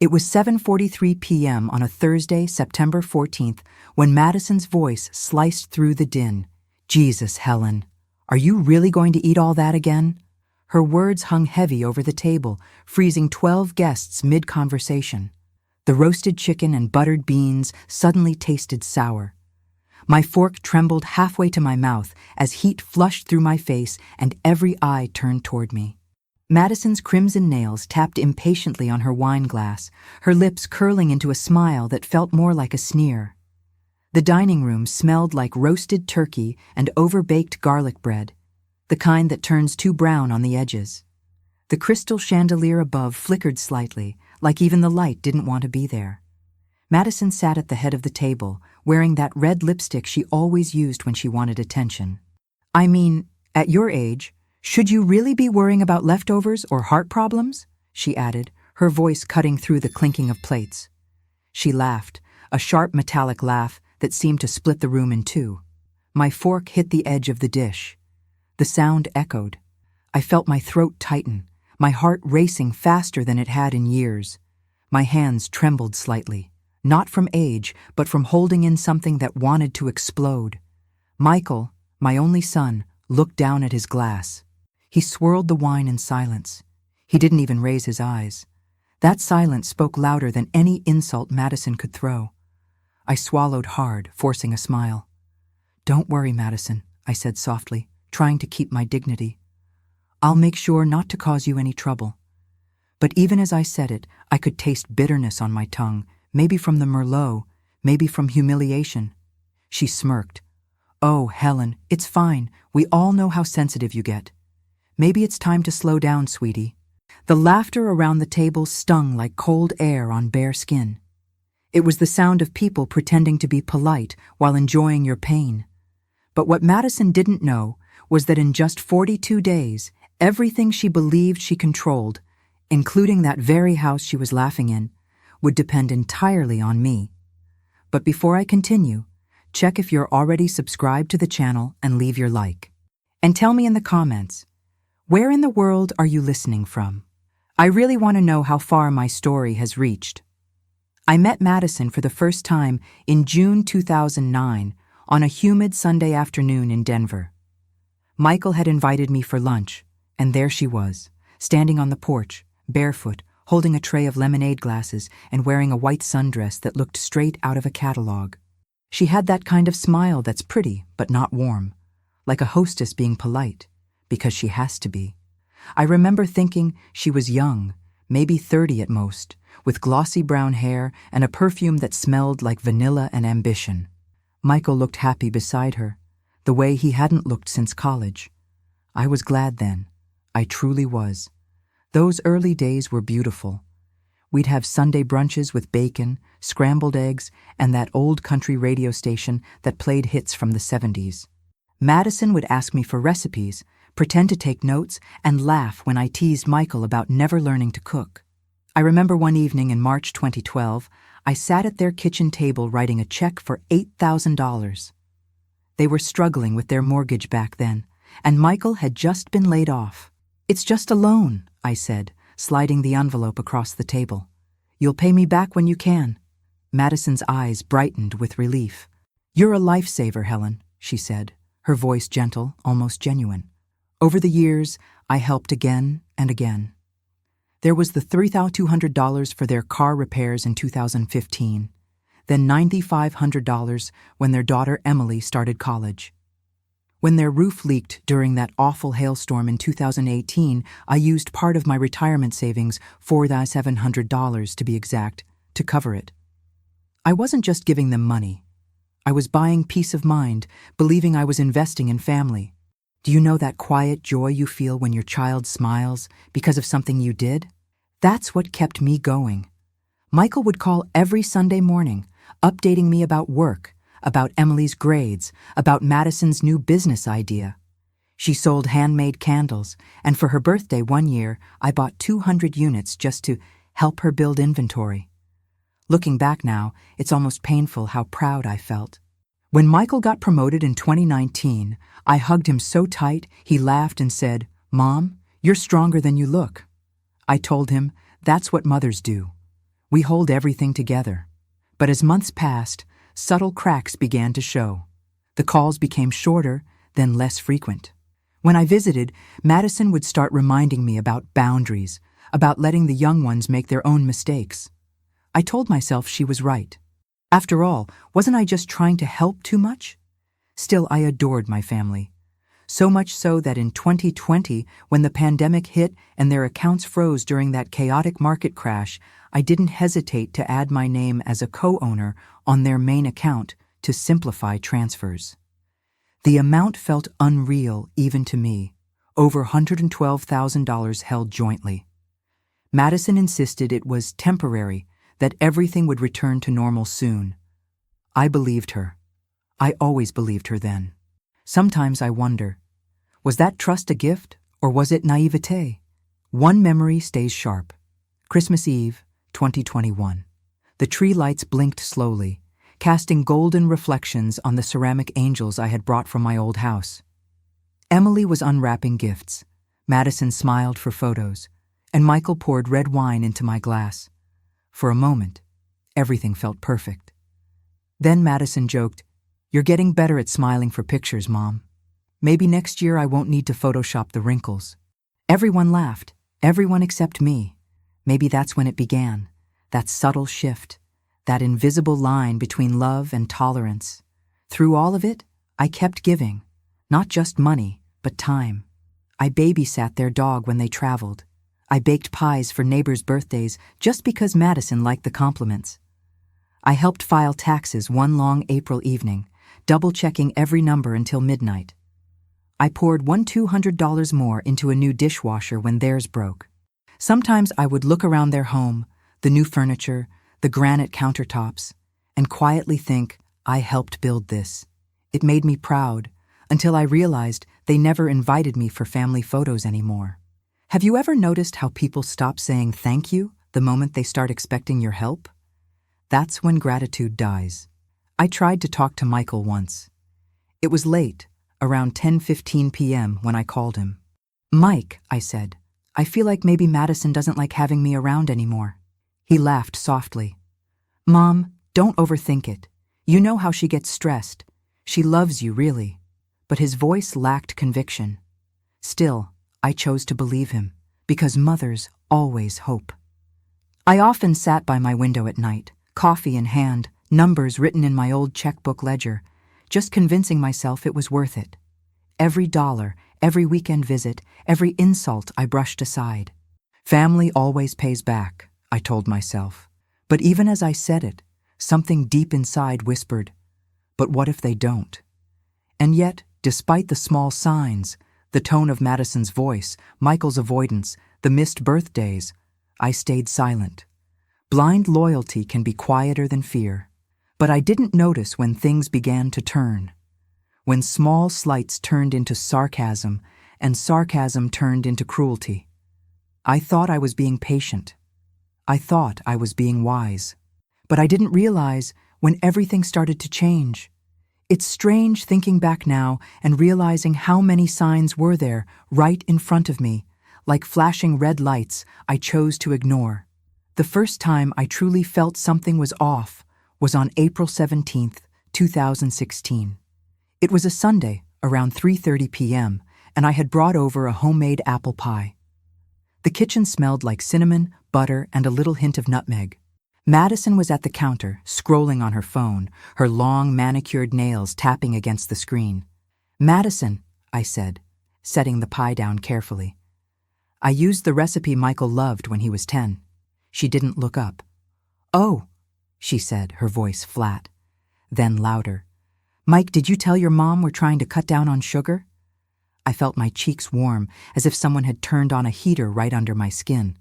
It was 7:43 p.m. on a Thursday, September 14th, when Madison's voice sliced through the din. "Jesus, Helen, are you really going to eat all that again?" Her words hung heavy over the table, freezing 12 guests mid-conversation. The roasted chicken and buttered beans suddenly tasted sour. My fork trembled halfway to my mouth as heat flushed through my face and every eye turned toward me. Madison's crimson nails tapped impatiently on her wine glass, her lips curling into a smile that felt more like a sneer. The dining room smelled like roasted turkey and over-baked garlic bread, the kind that turns too brown on the edges. The crystal chandelier above flickered slightly, like even the light didn't want to be there. Madison sat at the head of the table, wearing that red lipstick she always used when she wanted attention. "I mean, at your age, should you really be worrying about leftovers or heart problems?" she added, her voice cutting through the clinking of plates. She laughed, a sharp metallic laugh that seemed to split the room in two. My fork hit the edge of the dish. The sound echoed. I felt my throat tighten, my heart racing faster than it had in years. My hands trembled slightly, not from age, but from holding in something that wanted to explode. Michael, my only son, looked down at his glass. He swirled the wine in silence. He didn't even raise his eyes. That silence spoke louder than any insult Madison could throw. I swallowed hard, forcing a smile. "Don't worry, Madison," I said softly, trying to keep my dignity. "I'll make sure not to cause you any trouble." But even as I said it, I could taste bitterness on my tongue, maybe from the Merlot, maybe from humiliation. She smirked. "Oh, Helen, it's fine. We all know how sensitive you get. Maybe it's time to slow down, sweetie." The laughter around the table stung like cold air on bare skin. It was the sound of people pretending to be polite while enjoying your pain. But what Madison didn't know was that in just 42 days, everything she believed she controlled, including that very house she was laughing in, would depend entirely on me. But before I continue, check if you're already subscribed to the channel and leave your like. And tell me in the comments, where in the world are you listening from? I really want to know how far my story has reached. I met Madison for the first time in June 2009 on a humid Sunday afternoon in Denver. Michael had invited me for lunch, and there she was, standing on the porch, barefoot, holding a tray of lemonade glasses and wearing a white sundress that looked straight out of a catalog. She had that kind of smile that's pretty but not warm, like a hostess being polite, because she has to be. I remember thinking she was young, maybe 30 at most, with glossy brown hair and a perfume that smelled like vanilla and ambition. Michael looked happy beside her, the way he hadn't looked since college. I was glad then. I truly was. Those early days were beautiful. We'd have Sunday brunches with bacon, scrambled eggs, and that old country radio station that played hits from the 70s. Madison would ask me for recipes, pretend to take notes, and laugh when I teased Michael about never learning to cook. I remember one evening in March 2012, I sat at their kitchen table writing a check for $8,000. They were struggling with their mortgage back then, and Michael had just been laid off. "It's just a loan," I said, sliding the envelope across the table. "You'll pay me back when you can." Madison's eyes brightened with relief. "You're a lifesaver, Helen," she said, her voice gentle, almost genuine. "Over the years, I helped again and again." There was the $3,200 for their car repairs in 2015, then $9,500 when their daughter Emily started college. When their roof leaked during that awful hailstorm in 2018, I used part of my retirement savings, $4,700 to be exact, to cover it. I wasn't just giving them money. I was buying peace of mind, believing I was investing in family. Do you know that quiet joy you feel when your child smiles because of something you did? That's what kept me going. Michael would call every Sunday morning, updating me about work, about Emily's grades, about Madison's new business idea. She sold handmade candles, and for her birthday one year, I bought 200 units just to help her build inventory. Looking back now, it's almost painful how proud I felt. When Michael got promoted in 2019, I hugged him so tight he laughed and said, "Mom, you're stronger than you look." I told him, "That's what mothers do. We hold everything together. But as months passed, subtle cracks began to show. The calls became shorter, then less frequent. When I visited, Madison would start reminding me about boundaries, about letting the young ones make their own mistakes. I told myself she was right. After all, wasn't I just trying to help too much? Still, I adored my family. So much so that in 2020, when the pandemic hit and their accounts froze during that chaotic market crash, I didn't hesitate to add my name as a co-owner on their main account to simplify transfers. The amount felt unreal even to me, over $112,000 held jointly. Madison insisted it was temporary, that everything would return to normal soon. I believed her. I always believed her then. Sometimes I wonder, was that trust a gift or was it naivete? One memory stays sharp. Christmas Eve, 2021. The tree lights blinked slowly, casting golden reflections on the ceramic angels I had brought from my old house. Emily was unwrapping gifts. Madison smiled for photos, and Michael poured red wine into my glass. For a moment, everything felt perfect. Then Madison joked, "You're getting better at smiling for pictures, Mom. Maybe next year I won't need to Photoshop the wrinkles." Everyone laughed, everyone except me. Maybe that's when it began, that subtle shift, that invisible line between love and tolerance. Through all of it, I kept giving, not just money, but time. I babysat their dog when they traveled. I baked pies for neighbors' birthdays just because Madison liked the compliments. I helped file taxes one long April evening, double-checking every number until midnight. I poured $200 more into a new dishwasher when theirs broke. Sometimes I would look around their home, the new furniture, the granite countertops, and quietly think, I helped build this. It made me proud, until I realized they never invited me for family photos anymore. Have you ever noticed how people stop saying thank you the moment they start expecting your help? That's when gratitude dies. I tried to talk to Michael once. It was late, around 10:15 p.m. when I called him. "Mike," I said, "I feel like maybe Madison doesn't like having me around anymore." He laughed softly. "Mom, don't overthink it. You know how she gets stressed. She loves you, really." But his voice lacked conviction. Still, I chose to believe him, because mothers always hope. I often sat by my window at night, coffee in hand, numbers written in my old checkbook ledger, just convincing myself it was worth it. Every dollar, every weekend visit, every insult I brushed aside. Family always pays back, I told myself. But even as I said it, something deep inside whispered, but what if they don't? And yet, despite the small signs, the tone of Madison's voice, Michael's avoidance, the missed birthdays, I stayed silent. Blind loyalty can be quieter than fear. But I didn't notice when things began to turn. When small slights turned into sarcasm, and sarcasm turned into cruelty. I thought I was being patient. I thought I was being wise. But I didn't realize when everything started to change. It's strange thinking back now and realizing how many signs were there right in front of me, like flashing red lights I chose to ignore. The first time I truly felt something was off was on April 17th, 2016. It was a Sunday, around 3:30 p.m., and I had brought over a homemade apple pie. The kitchen smelled like cinnamon, butter, and a little hint of nutmeg. Madison was at the counter, scrolling on her phone, her long manicured nails tapping against the screen. "Madison," I said, setting the pie down carefully. "I used the recipe Michael loved when he was 10. She didn't look up. "Oh," she said, her voice flat. Then louder. "Mike, did you tell your mom we're trying to cut down on sugar?" I felt my cheeks warm, as if someone had turned on a heater right under my skin.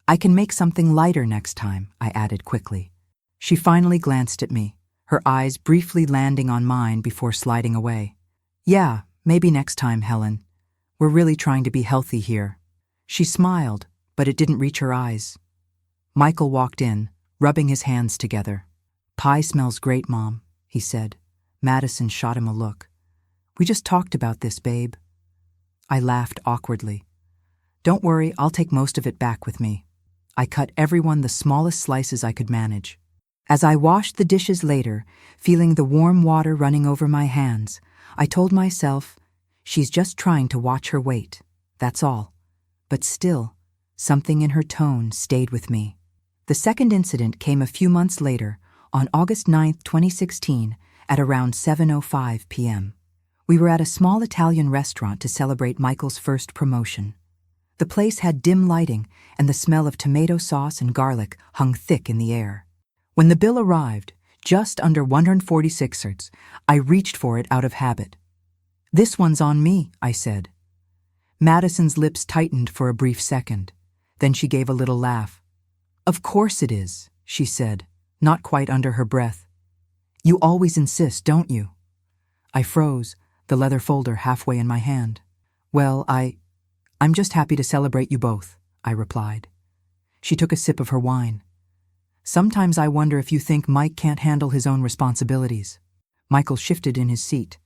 "I can make something lighter next time," I added quickly. She finally glanced at me, her eyes briefly landing on mine before sliding away. "Yeah, maybe next time, Helen. We're really trying to be healthy here." She smiled, but it didn't reach her eyes. Michael walked in, rubbing his hands together. "Pie smells great, Mom," he said. Madison shot him a look. "We just talked about this, babe." I laughed awkwardly. "Don't worry, I'll take most of it back with me." I cut everyone the smallest slices I could manage. As I washed the dishes later, feeling the warm water running over my hands, I told myself, she's just trying to watch her weight, that's all. But still, something in her tone stayed with me. The second incident came a few months later, on August 9, 2016, at around 7:05 p.m. We were at a small Italian restaurant to celebrate Michael's first promotion. The place had dim lighting, and the smell of tomato sauce and garlic hung thick in the air. When the bill arrived, just under 146 cents, I reached for it out of habit. "This one's on me," I said. Madison's lips tightened for a brief second. Then she gave a little laugh. "Of course it is," she said, not quite under her breath. "You always insist, don't you?" I froze, the leather folder halfway in my hand. "Well, I'm just happy to celebrate you both," I replied. She took a sip of her wine. "Sometimes I wonder if you think Mike can't handle his own responsibilities." Michael shifted in his seat.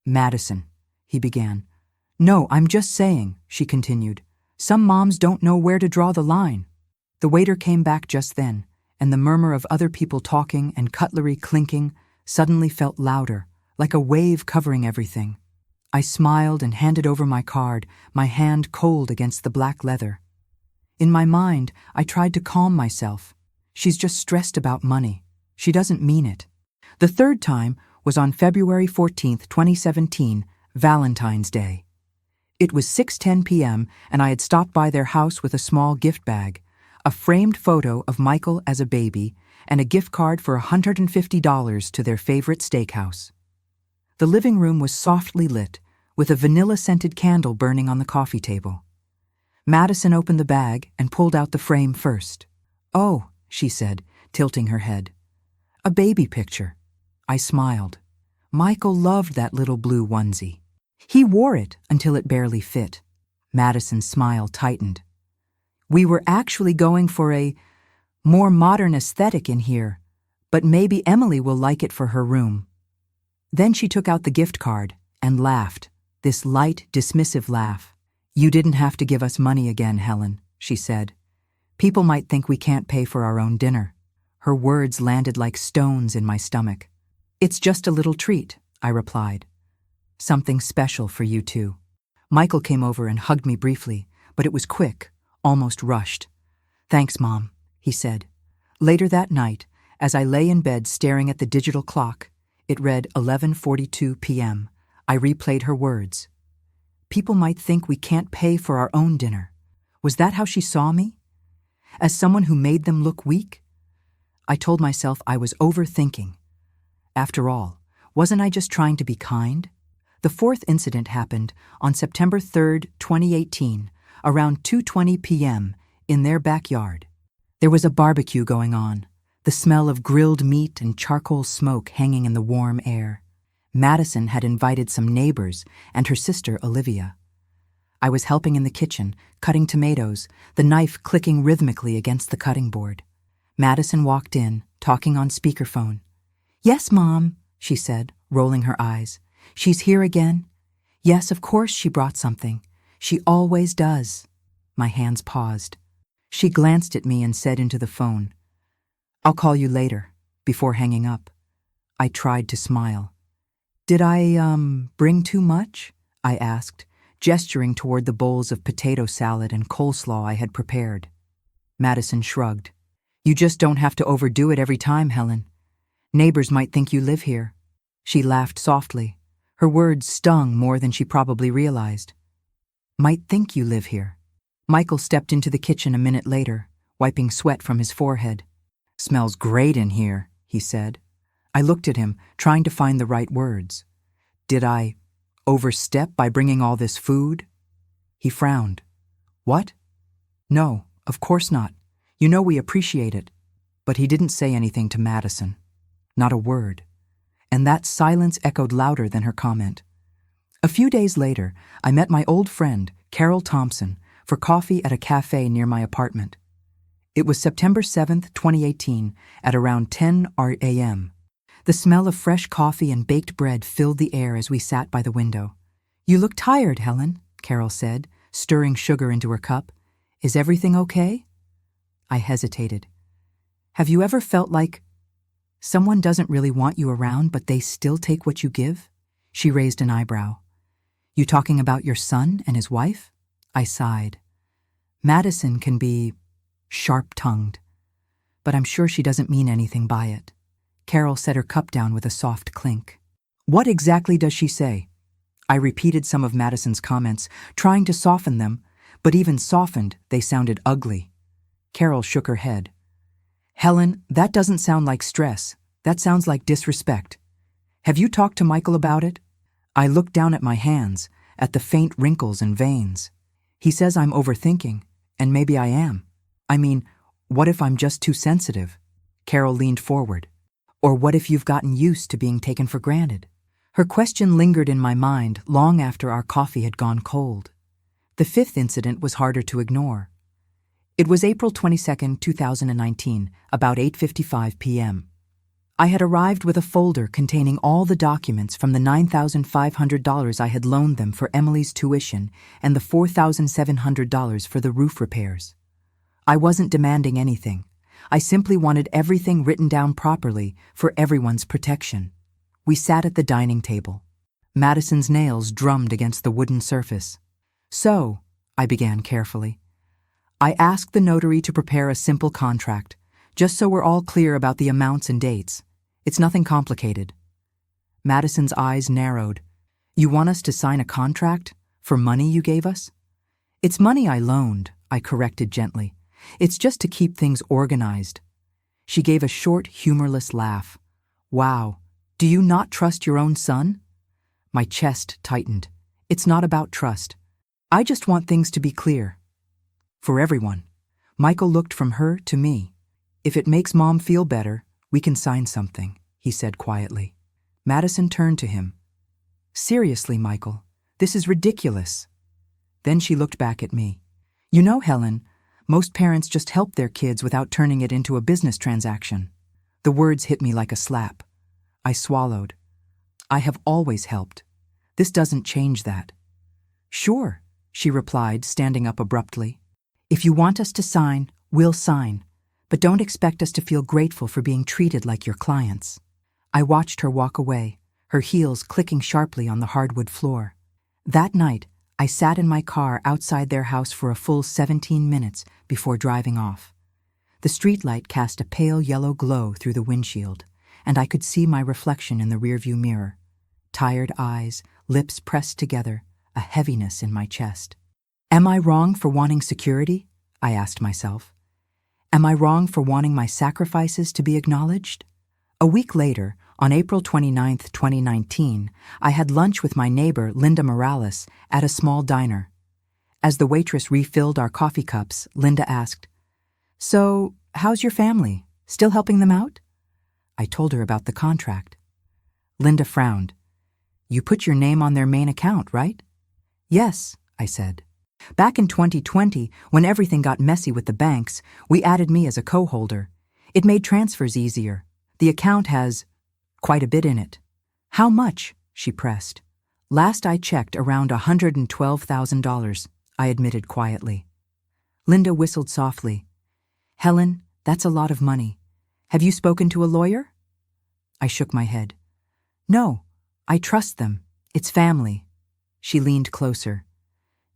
"Madison," he began. "No, I'm just saying," she continued. "Some moms don't know where to draw the line." The waiter came back just then, and the murmur of other people talking and cutlery clinking suddenly felt louder, like a wave covering everything. I smiled and handed over my card, my hand cold against the black leather. In my mind, I tried to calm myself. She's just stressed about money. She doesn't mean it. The third time was on February 14th, 2017, Valentine's Day. It was 6:10 p.m., and I had stopped by their house with a small gift bag, a framed photo of Michael as a baby, and a gift card for $150 to their favorite steakhouse. The living room was softly lit, with a vanilla-scented candle burning on the coffee table. Madison opened the bag and pulled out the frame first. "Oh," she said, tilting her head. "A baby picture." I smiled. Michael loved that little blue onesie. He wore it until it barely fit. Madison's smile tightened. "We were actually going for a more modern aesthetic in here, but maybe Emily will like it for her room." Then she took out the gift card and laughed, this light, dismissive laugh. "You didn't have to give us money again, Helen," she said. "People might think we can't pay for our own dinner." Her words landed like stones in my stomach. "It's just a little treat," I replied. "Something special for you two." Michael came over and hugged me briefly, but it was quick, almost rushed. "Thanks, Mom," he said. Later that night, as I lay in bed staring at the digital clock, it read 11:42 p.m. I replayed her words. People might think we can't pay for our own dinner. Was that how she saw me? As someone who made them look weak? I told myself I was overthinking. After all, wasn't I just trying to be kind? The fourth incident happened on September 3rd, 2018, around 2:20 p.m. in their backyard. There was a barbecue going on, the smell of grilled meat and charcoal smoke hanging in the warm air. Madison had invited some neighbors and her sister Olivia. I was helping in the kitchen, cutting tomatoes, the knife clicking rhythmically against the cutting board. Madison walked in, talking on speakerphone. "Yes, Mom," she said, rolling her eyes. "She's here again. Yes, of course she brought something. She always does." My hands paused. She glanced at me and said into the phone, "I'll call you later," before hanging up. I tried to smile. "Did I, bring too much?" I asked, gesturing toward the bowls of potato salad and coleslaw I had prepared. Madison shrugged. "You just don't have to overdo it every time, Helen. Neighbors might think you live here." She laughed softly. Her words stung more than she probably realized. "Might think you live here." Michael stepped into the kitchen a minute later, wiping sweat from his forehead. "Smells great in here," he said. I looked at him, trying to find the right words. "Did I overstep by bringing all this food?" He frowned. "What?" "No, of course not. You know we appreciate it." But he didn't say anything to Madison. Not a word. And that silence echoed louder than her comment. A few days later, I met my old friend, Carol Thompson, for coffee at a cafe near my apartment. It was September 7th, 2018, at around 10 a.m. The smell of fresh coffee and baked bread filled the air as we sat by the window. "You look tired, Helen," Carol said, stirring sugar into her cup. "Is everything okay?" I hesitated. Have you ever felt like someone doesn't really want you around, but they still take what you give? She raised an eyebrow. You talking about your son and his wife? I sighed. Madison can be sharp-tongued, but I'm sure she doesn't mean anything by it. Carol set her cup down with a soft clink. What exactly does she say? I repeated some of Madison's comments, trying to soften them, but even softened, they sounded ugly. Carol shook her head. Helen, that doesn't sound like stress. That sounds like disrespect. Have you talked to Michael about it? I looked down at my hands, at the faint wrinkles and veins. He says I'm overthinking, and maybe I am. I mean, what if I'm just too sensitive? Carol leaned forward. Or what if you've gotten used to being taken for granted? Her question lingered in my mind long after our coffee had gone cold. The fifth incident was harder to ignore. It was April 22, 2019, about 8:55 p.m. I had arrived with a folder containing all the documents from the $9,500 I had loaned them for Emily's tuition and the $4,700 for the roof repairs. I wasn't demanding anything. I simply wanted everything written down properly for everyone's protection. We sat at the dining table. Madison's nails drummed against the wooden surface. So, I began carefully, I asked the notary to prepare a simple contract, just so we're all clear about the amounts and dates. It's nothing complicated. Madison's eyes narrowed. You want us to sign a contract for money you gave us? It's money I loaned, I corrected gently. It's just to keep things organized. She gave a short, humorless laugh. Wow, do you not trust your own son? My chest tightened. It's not about trust. I just want things to be clear. For everyone. Michael looked from her to me. If it makes Mom feel better, we can sign something, he said quietly. Madison turned to him. Seriously, Michael, this is ridiculous. Then she looked back at me. You know, Helen, most parents just help their kids without turning it into a business transaction. The words hit me like a slap. I swallowed. I have always helped. This doesn't change that. Sure, she replied, standing up abruptly. If you want us to sign, we'll sign, but don't expect us to feel grateful for being treated like your clients. I watched her walk away, her heels clicking sharply on the hardwood floor. That night, I sat in my car outside their house for a full 17 minutes before driving off. The streetlight cast a pale yellow glow through the windshield, and I could see my reflection in the rearview mirror. Tired eyes, lips pressed together, a heaviness in my chest. Am I wrong for wanting security? I asked myself. Am I wrong for wanting my sacrifices to be acknowledged? A week later, on April 29, 2019, I had lunch with my neighbor, Linda Morales, at a small diner. As the waitress refilled our coffee cups, Linda asked, So, how's your family? Still helping them out? I told her about the contract. Linda frowned. You put your name on their main account, right? Yes, I said. Back in 2020, when everything got messy with the banks, we added me as a co-holder. It made transfers easier. The account has quite a bit in it. How much? She pressed. Last I checked, around $112,000, I admitted quietly. Linda whistled softly. Helen, that's a lot of money. Have you spoken to a lawyer? I shook my head. No, I trust them. It's family. She leaned closer.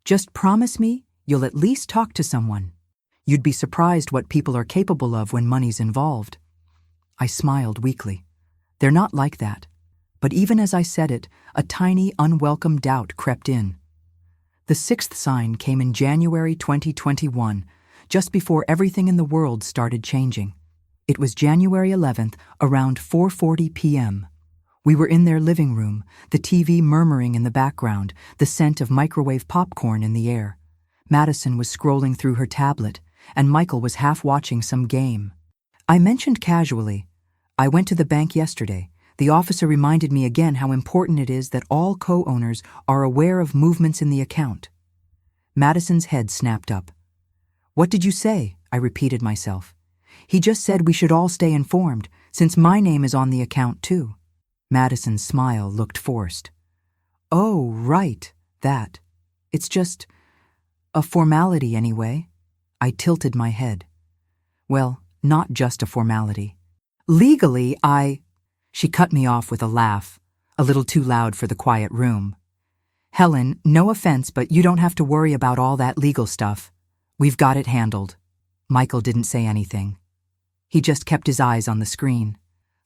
Just promise me you'll at least talk to someone. You'd be surprised what people are capable of when money's involved. I smiled weakly. They're not like that. But even as I said it, a tiny, unwelcome doubt crept in. The sixth sign came in January 2021, just before everything in the world started changing. It was January 11th, around 4:40 p.m. We were in their living room, the TV murmuring in the background, the scent of microwave popcorn in the air. Madison was scrolling through her tablet, and Michael was half watching some game. I mentioned casually, I went to the bank yesterday. The officer reminded me again how important it is that all co-owners are aware of movements in the account. Madison's head snapped up. What did you say? I repeated myself. He just said we should all stay informed, since my name is on the account too. Madison's smile looked forced. Oh, right, that. It's just a formality anyway. I tilted my head. Well, not just a formality. Legally, She cut me off with a laugh, a little too loud for the quiet room. Helen, no offense, but you don't have to worry about all that legal stuff. We've got it handled. Michael didn't say anything. He just kept his eyes on the screen.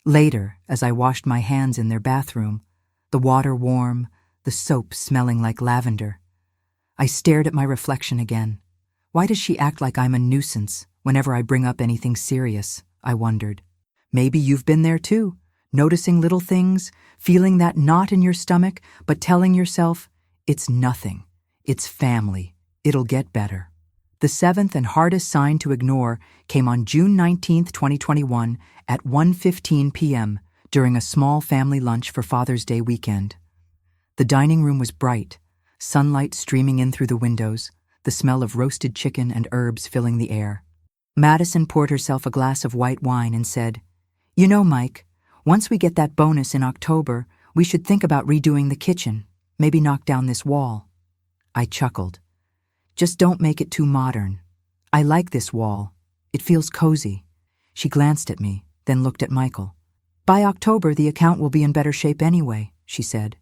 Later, as I washed my hands in their bathroom, the water warm, the soap smelling like lavender, I stared at my reflection again. Why does she act like I'm a nuisance whenever I bring up anything serious? I wondered. Maybe you've been there too, noticing little things, feeling that knot in your stomach, but telling yourself, it's nothing, it's family, it'll get better. The seventh and hardest sign to ignore came on June 19, 2021 at 1:15 p.m. during a small family lunch for Father's Day weekend. The dining room was bright, sunlight streaming in through the windows, the smell of roasted chicken and herbs filling the air. Madison poured herself a glass of white wine and said, "You know, Mike, once we get that bonus in October, we should think about redoing the kitchen, maybe knock down this wall." I chuckled. "Just don't make it too modern. I like this wall. It feels cozy." She glanced at me, then looked at Michael. "By October, the account will be in better shape anyway," she said.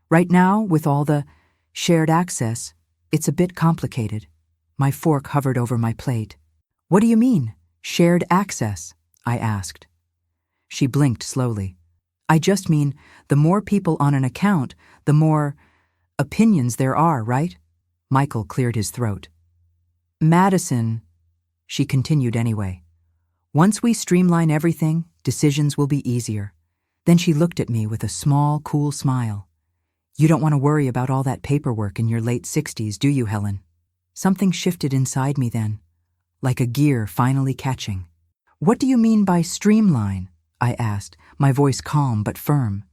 "Right now, with all the shared access, it's a bit complicated." My fork hovered over my plate. "What do you mean, shared access?" I asked. She blinked slowly. "I just mean, the more people on an account, the more opinions there are, right?" Michael cleared his throat. "Madison," she continued anyway, "once we streamline everything, decisions will be easier." Then she looked at me with a small, cool smile. "You don't want to worry about all that paperwork in your late 60s, do you, Helen?" Something shifted inside me then, like a gear finally catching. "What do you mean by streamline?" I asked, my voice calm but firm.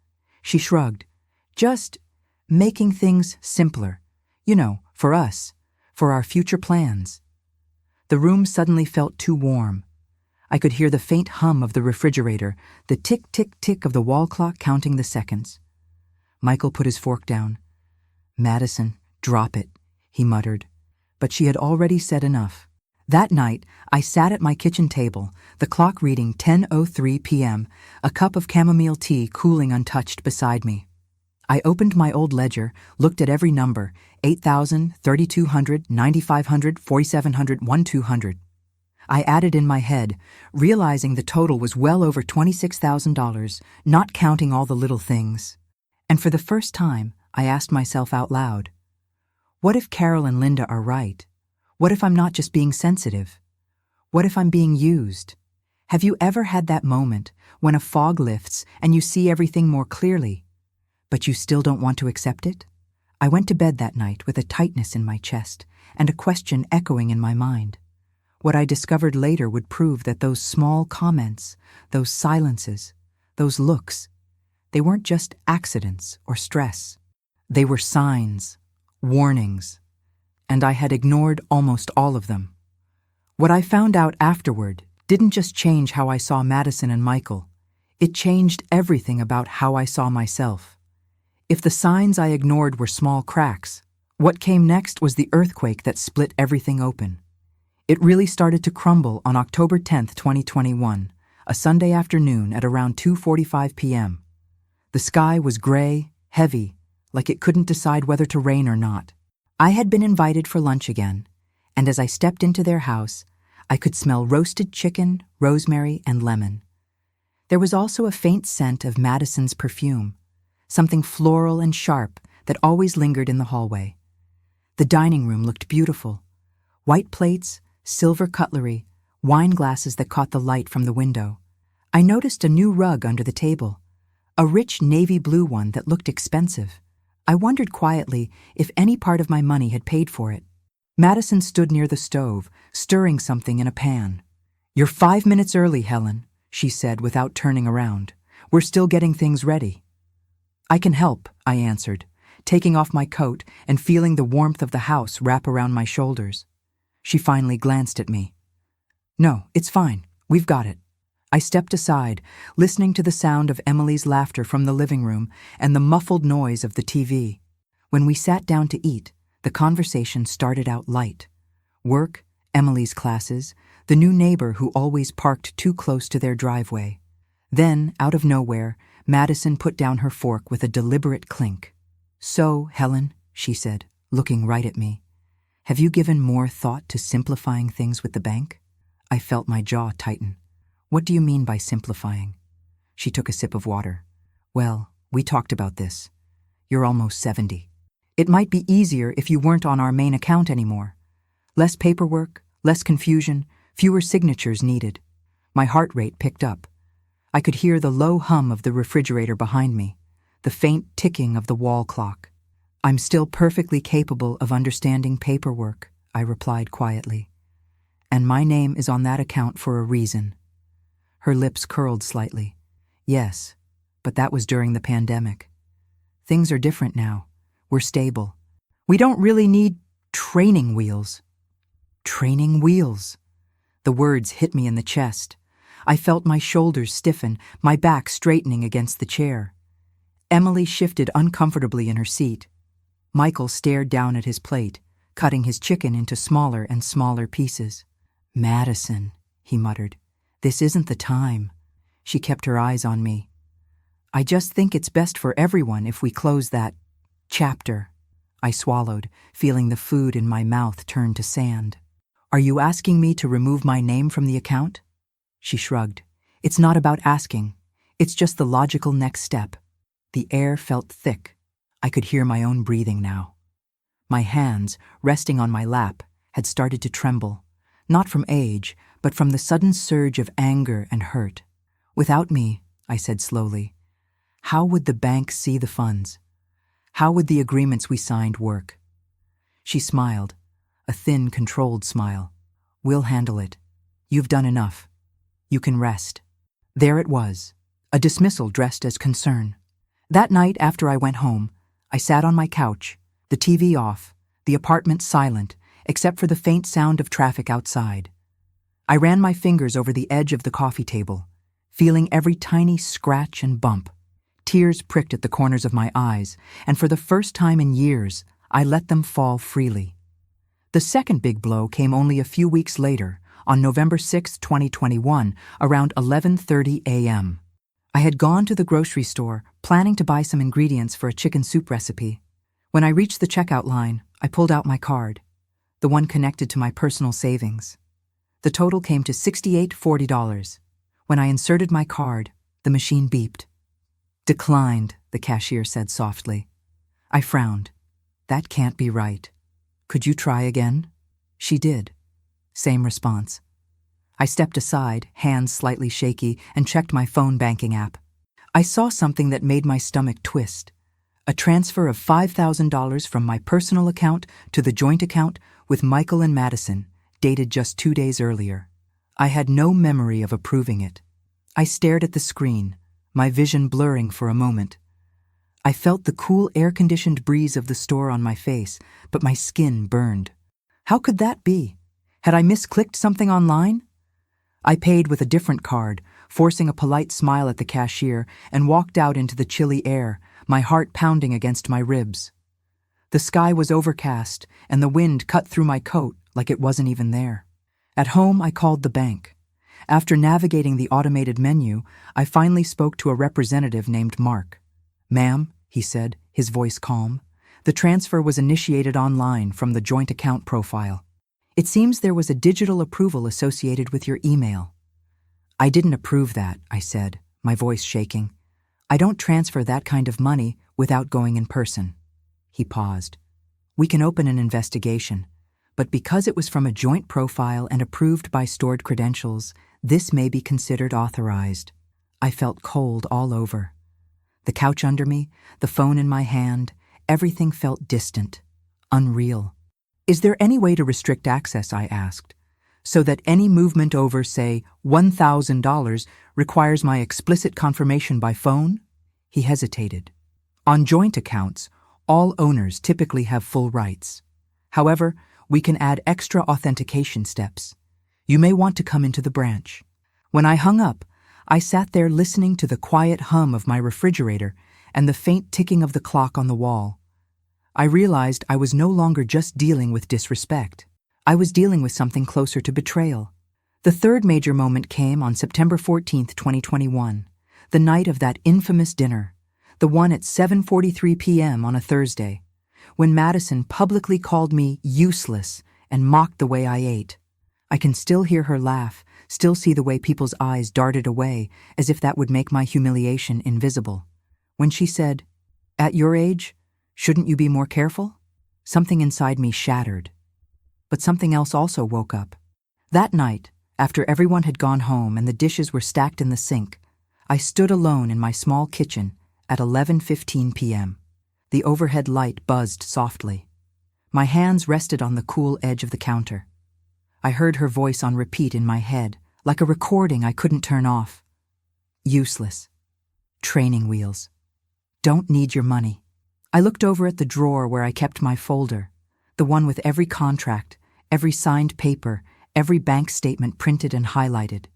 She shrugged. "Just making things simpler. You know, for us, for our future plans." The room suddenly felt too warm. I could hear the faint hum of the refrigerator, the tick-tick-tick of the wall clock counting the seconds. Michael put his fork down. "Madison, drop it," he muttered. But she had already said enough. That night, I sat at my kitchen table, the clock reading 10:03 p.m., a cup of chamomile tea cooling untouched beside me. I opened my old ledger, looked at every number, 8,000, 3,200, 9,500, 4,700, 1,200. I added in my head, realizing the total was well over $26,000, not counting all the little things. And for the first time, I asked myself out loud, what if Carol and Linda are right? What if I'm not just being sensitive? What if I'm being used? Have you ever had that moment when a fog lifts and you see everything more clearly, but you still don't want to accept it? I went to bed that night with a tightness in my chest and a question echoing in my mind. What I discovered later would prove that those small comments, those silences, those looks, they weren't just accidents or stress. They were signs, warnings, and I had ignored almost all of them. What I found out afterward didn't just change how I saw Madison and Michael. It changed everything about how I saw myself. If the signs I ignored were small cracks, what came next was the earthquake that split everything open. It really started to crumble on October 10th, 2021, a Sunday afternoon at around 2:45 p.m. The sky was gray, heavy, like it couldn't decide whether to rain or not. I had been invited for lunch again, and as I stepped into their house, I could smell roasted chicken, rosemary, and lemon. There was also a faint scent of Madison's perfume, something floral and sharp that always lingered in the hallway. The dining room looked beautiful. White plates, silver cutlery, wine glasses that caught the light from the window. I noticed a new rug under the table, a rich navy blue one that looked expensive. I wondered quietly if any part of my money had paid for it. Madison stood near the stove, stirring something in a pan. "You're 5 minutes early, Helen," she said without turning around. "We're still getting things ready." "I can help," I answered, taking off my coat and feeling the warmth of the house wrap around my shoulders. She finally glanced at me. "No, it's fine. We've got it." I stepped aside, listening to the sound of Emily's laughter from the living room and the muffled noise of the TV. When we sat down to eat, the conversation started out light. Work, Emily's classes, the new neighbor who always parked too close to their driveway. Then, out of nowhere, Madison put down her fork with a deliberate clink. "So, Helen," she said, looking right at me, "have you given more thought to simplifying things with the bank?" I felt my jaw tighten. "What do you mean by simplifying?" She took a sip of water. "Well, we talked about this. You're almost 70. It might be easier if you weren't on our main account anymore. Less paperwork, less confusion, fewer signatures needed." My heart rate picked up. I could hear the low hum of the refrigerator behind me, the faint ticking of the wall clock. "I'm still perfectly capable of understanding paperwork," I replied quietly. "And my name is on that account for a reason." Her lips curled slightly. "Yes, but that was during the pandemic. Things are different now. We're stable. We don't really need training wheels." Training wheels. The words hit me in the chest. I felt my shoulders stiffen, my back straightening against the chair. Emily shifted uncomfortably in her seat. Michael stared down at his plate, cutting his chicken into smaller and smaller pieces. "Madison," he muttered, "this isn't the time." She kept her eyes on me. "I just think it's best for everyone if we close that chapter." I swallowed, feeling the food in my mouth turn to sand. "Are you asking me to remove my name from the account?" She shrugged. "It's not about asking. It's just the logical next step." The air felt thick. I could hear my own breathing now. My hands, resting on my lap, had started to tremble, not from age, but from the sudden surge of anger and hurt. "Without me," I said slowly, "how would the bank see the funds? How would the agreements we signed work?" She smiled, a thin, controlled smile. "We'll handle it. You've done enough. You can rest." There it was, a dismissal dressed as concern. That night after I went home, I sat on my couch, the TV off, the apartment silent, except for the faint sound of traffic outside. I ran my fingers over the edge of the coffee table, feeling every tiny scratch and bump. Tears pricked at the corners of my eyes, and for the first time in years, I let them fall freely. The second big blow came only a few weeks later, on November 6, 2021, around 11:30 a.m. I had gone to the grocery store, planning to buy some ingredients for a chicken soup recipe. When I reached the checkout line, I pulled out my card, the one connected to my personal savings. The total came to $68.40. When I inserted my card, the machine beeped. "Declined," the cashier said softly. I frowned. "That can't be right. Could you try again?" She did. Same response. I stepped aside, hands slightly shaky, and checked my phone banking app. I saw something that made my stomach twist. A transfer of $5,000 from my personal account to the joint account with Michael and Madison, dated just 2 days earlier. I had no memory of approving it. I stared at the screen, my vision blurring for a moment. I felt the cool air-conditioned breeze of the store on my face, but my skin burned. How could that be? Had I misclicked something online? I paid with a different card, forcing a polite smile at the cashier, and walked out into the chilly air, my heart pounding against my ribs. The sky was overcast, and the wind cut through my coat like it wasn't even there. At home, I called the bank. After navigating the automated menu, I finally spoke to a representative named Mark. "Ma'am," he said, his voice calm, "the transfer was initiated online from the joint account profile. It seems there was a digital approval associated with your email." "I didn't approve that," I said, my voice shaking. "I don't transfer that kind of money without going in person." He paused. "We can open an investigation, but because it was from a joint profile and approved by stored credentials, this may be considered authorized." I felt cold all over. The couch under me, the phone in my hand, everything felt distant, unreal. "Is there any way to restrict access?" I asked, "so that any movement over, say, $1,000 requires my explicit confirmation by phone?" He hesitated. "On joint accounts, all owners typically have full rights. However, we can add extra authentication steps. You may want to come into the branch." When I hung up, I sat there listening to the quiet hum of my refrigerator and the faint ticking of the clock on the wall. I realized I was no longer just dealing with disrespect. I was dealing with something closer to betrayal. The third major moment came on September 14th, 2021, the night of that infamous dinner, the one at 7:43 p.m. on a Thursday, when Madison publicly called me useless and mocked the way I ate. I can still hear her laugh, still see the way people's eyes darted away, as if that would make my humiliation invisible. When she said, "At your age, shouldn't you be more careful?" Something inside me shattered. But something else also woke up. That night, after everyone had gone home and the dishes were stacked in the sink, I stood alone in my small kitchen at 11:15 p.m. The overhead light buzzed softly. My hands rested on the cool edge of the counter. I heard her voice on repeat in my head, like a recording I couldn't turn off. Useless. Training wheels. Don't need your money. I looked over at the drawer where I kept my folder, the one with every contract, every signed paper, every bank statement printed and highlighted.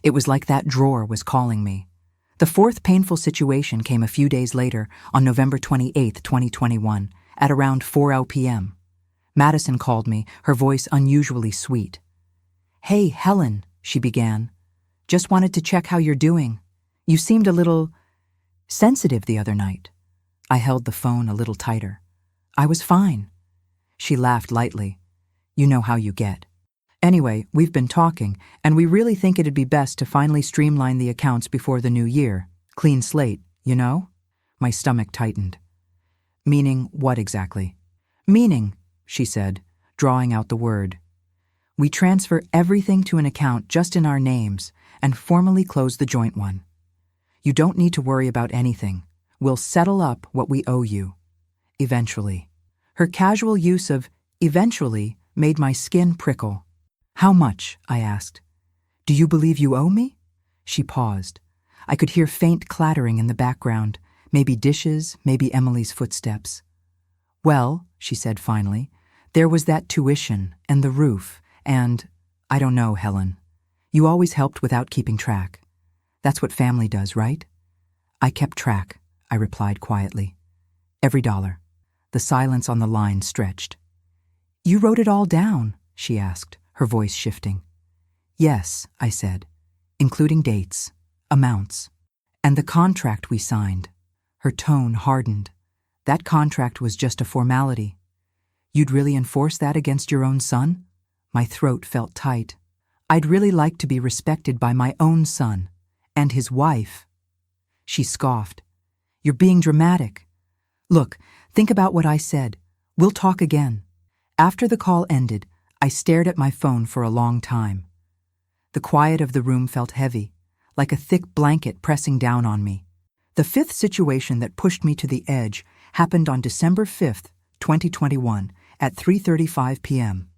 It was like that drawer was calling me. The fourth painful situation came a few days later, on November 28, 2021, at around 4 p.m. Madison called me, her voice unusually sweet. "Hey, Helen," she began. "Just wanted to check how you're doing. You seemed a little sensitive the other night." I held the phone a little tighter. "I was fine." She laughed lightly. "You know how you get. Anyway, we've been talking, and we really think it'd be best to finally streamline the accounts before the new year. Clean slate, you know?" My stomach tightened. "Meaning what exactly?" "Meaning," she said, drawing out the word. "We transfer everything to an account just in our names and formally close the joint one. You don't need to worry about anything. We'll settle up what we owe you. Eventually." Her casual use of "eventually" made my skin prickle. "How much?" I asked. "Do you believe you owe me?" She paused. I could hear faint clattering in the background, maybe dishes, maybe Emily's footsteps. "Well," she said finally, "there was that tuition and the roof and, I don't know, Helen. You always helped without keeping track. That's what family does, right?" "I kept track," I replied quietly. "Every dollar." The silence on the line stretched. "You wrote it all down?" she asked, her voice shifting. "Yes," I said, "including dates, amounts, and the contract we signed." Her tone hardened. "That contract was just a formality. You'd really enforce that against your own son?" My throat felt tight. I'd really like to be respected by my own son, and his wife. She scoffed. "You're being dramatic. Look, think about what I said. We'll talk again." After the call ended, I stared at my phone for a long time. The quiet of the room felt heavy, like a thick blanket pressing down on me. The fifth situation that pushed me to the edge happened on December 5th, 2021, at 3:35 p.m.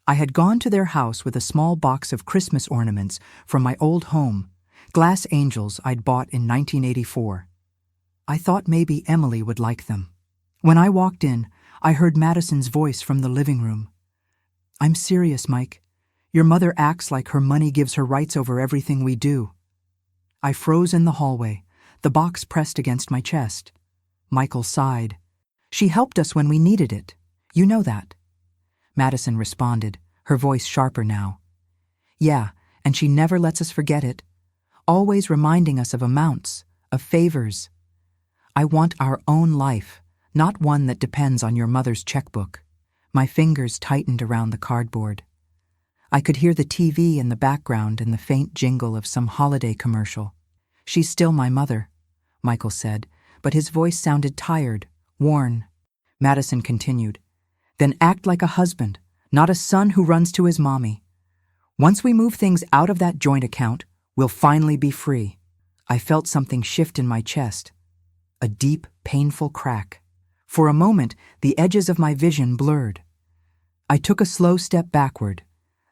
I had gone to their house with a small box of Christmas ornaments from my old home, glass angels I'd bought in 1984. I thought maybe Emily would like them. When I walked in, I heard Madison's voice from the living room. "I'm serious, Mike. Your mother acts like her money gives her rights over everything we do." I froze in the hallway, the box pressed against my chest. Michael sighed. "She helped us when we needed it. You know that." Madison responded, her voice sharper now. "Yeah, and she never lets us forget it. Always reminding us of amounts, of favors. I want our own life, not one that depends on your mother's checkbook." My fingers tightened around the cardboard. I could hear the TV in the background and the faint jingle of some holiday commercial. "She's still my mother," Michael said, but his voice sounded tired, worn. Madison continued, "Then act like a husband, not a son who runs to his mommy. Once we move things out of that joint account, we'll finally be free." I felt something shift in my chest, a deep, painful crack. For a moment, the edges of my vision blurred. I took a slow step backward,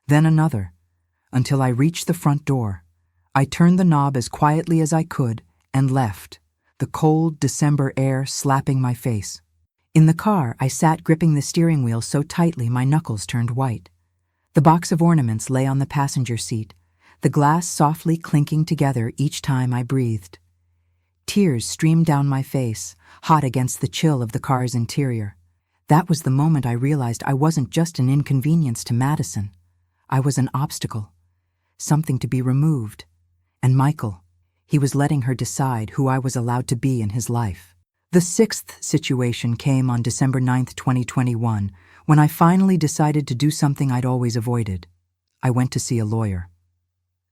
then another, until I reached the front door. I turned the knob as quietly as I could and left, the cold December air slapping my face. In the car, I sat gripping the steering wheel so tightly my knuckles turned white. The box of ornaments lay on the passenger seat, the glass softly clinking together each time I breathed. Tears streamed down my face, hot against the chill of the car's interior. That was the moment I realized I wasn't just an inconvenience to Madison. I was an obstacle. something to be removed. And Michael, he was letting her decide who I was allowed to be in his life. The sixth situation came on December 9th, 2021, when I finally decided to do something I'd always avoided. I went to see a lawyer.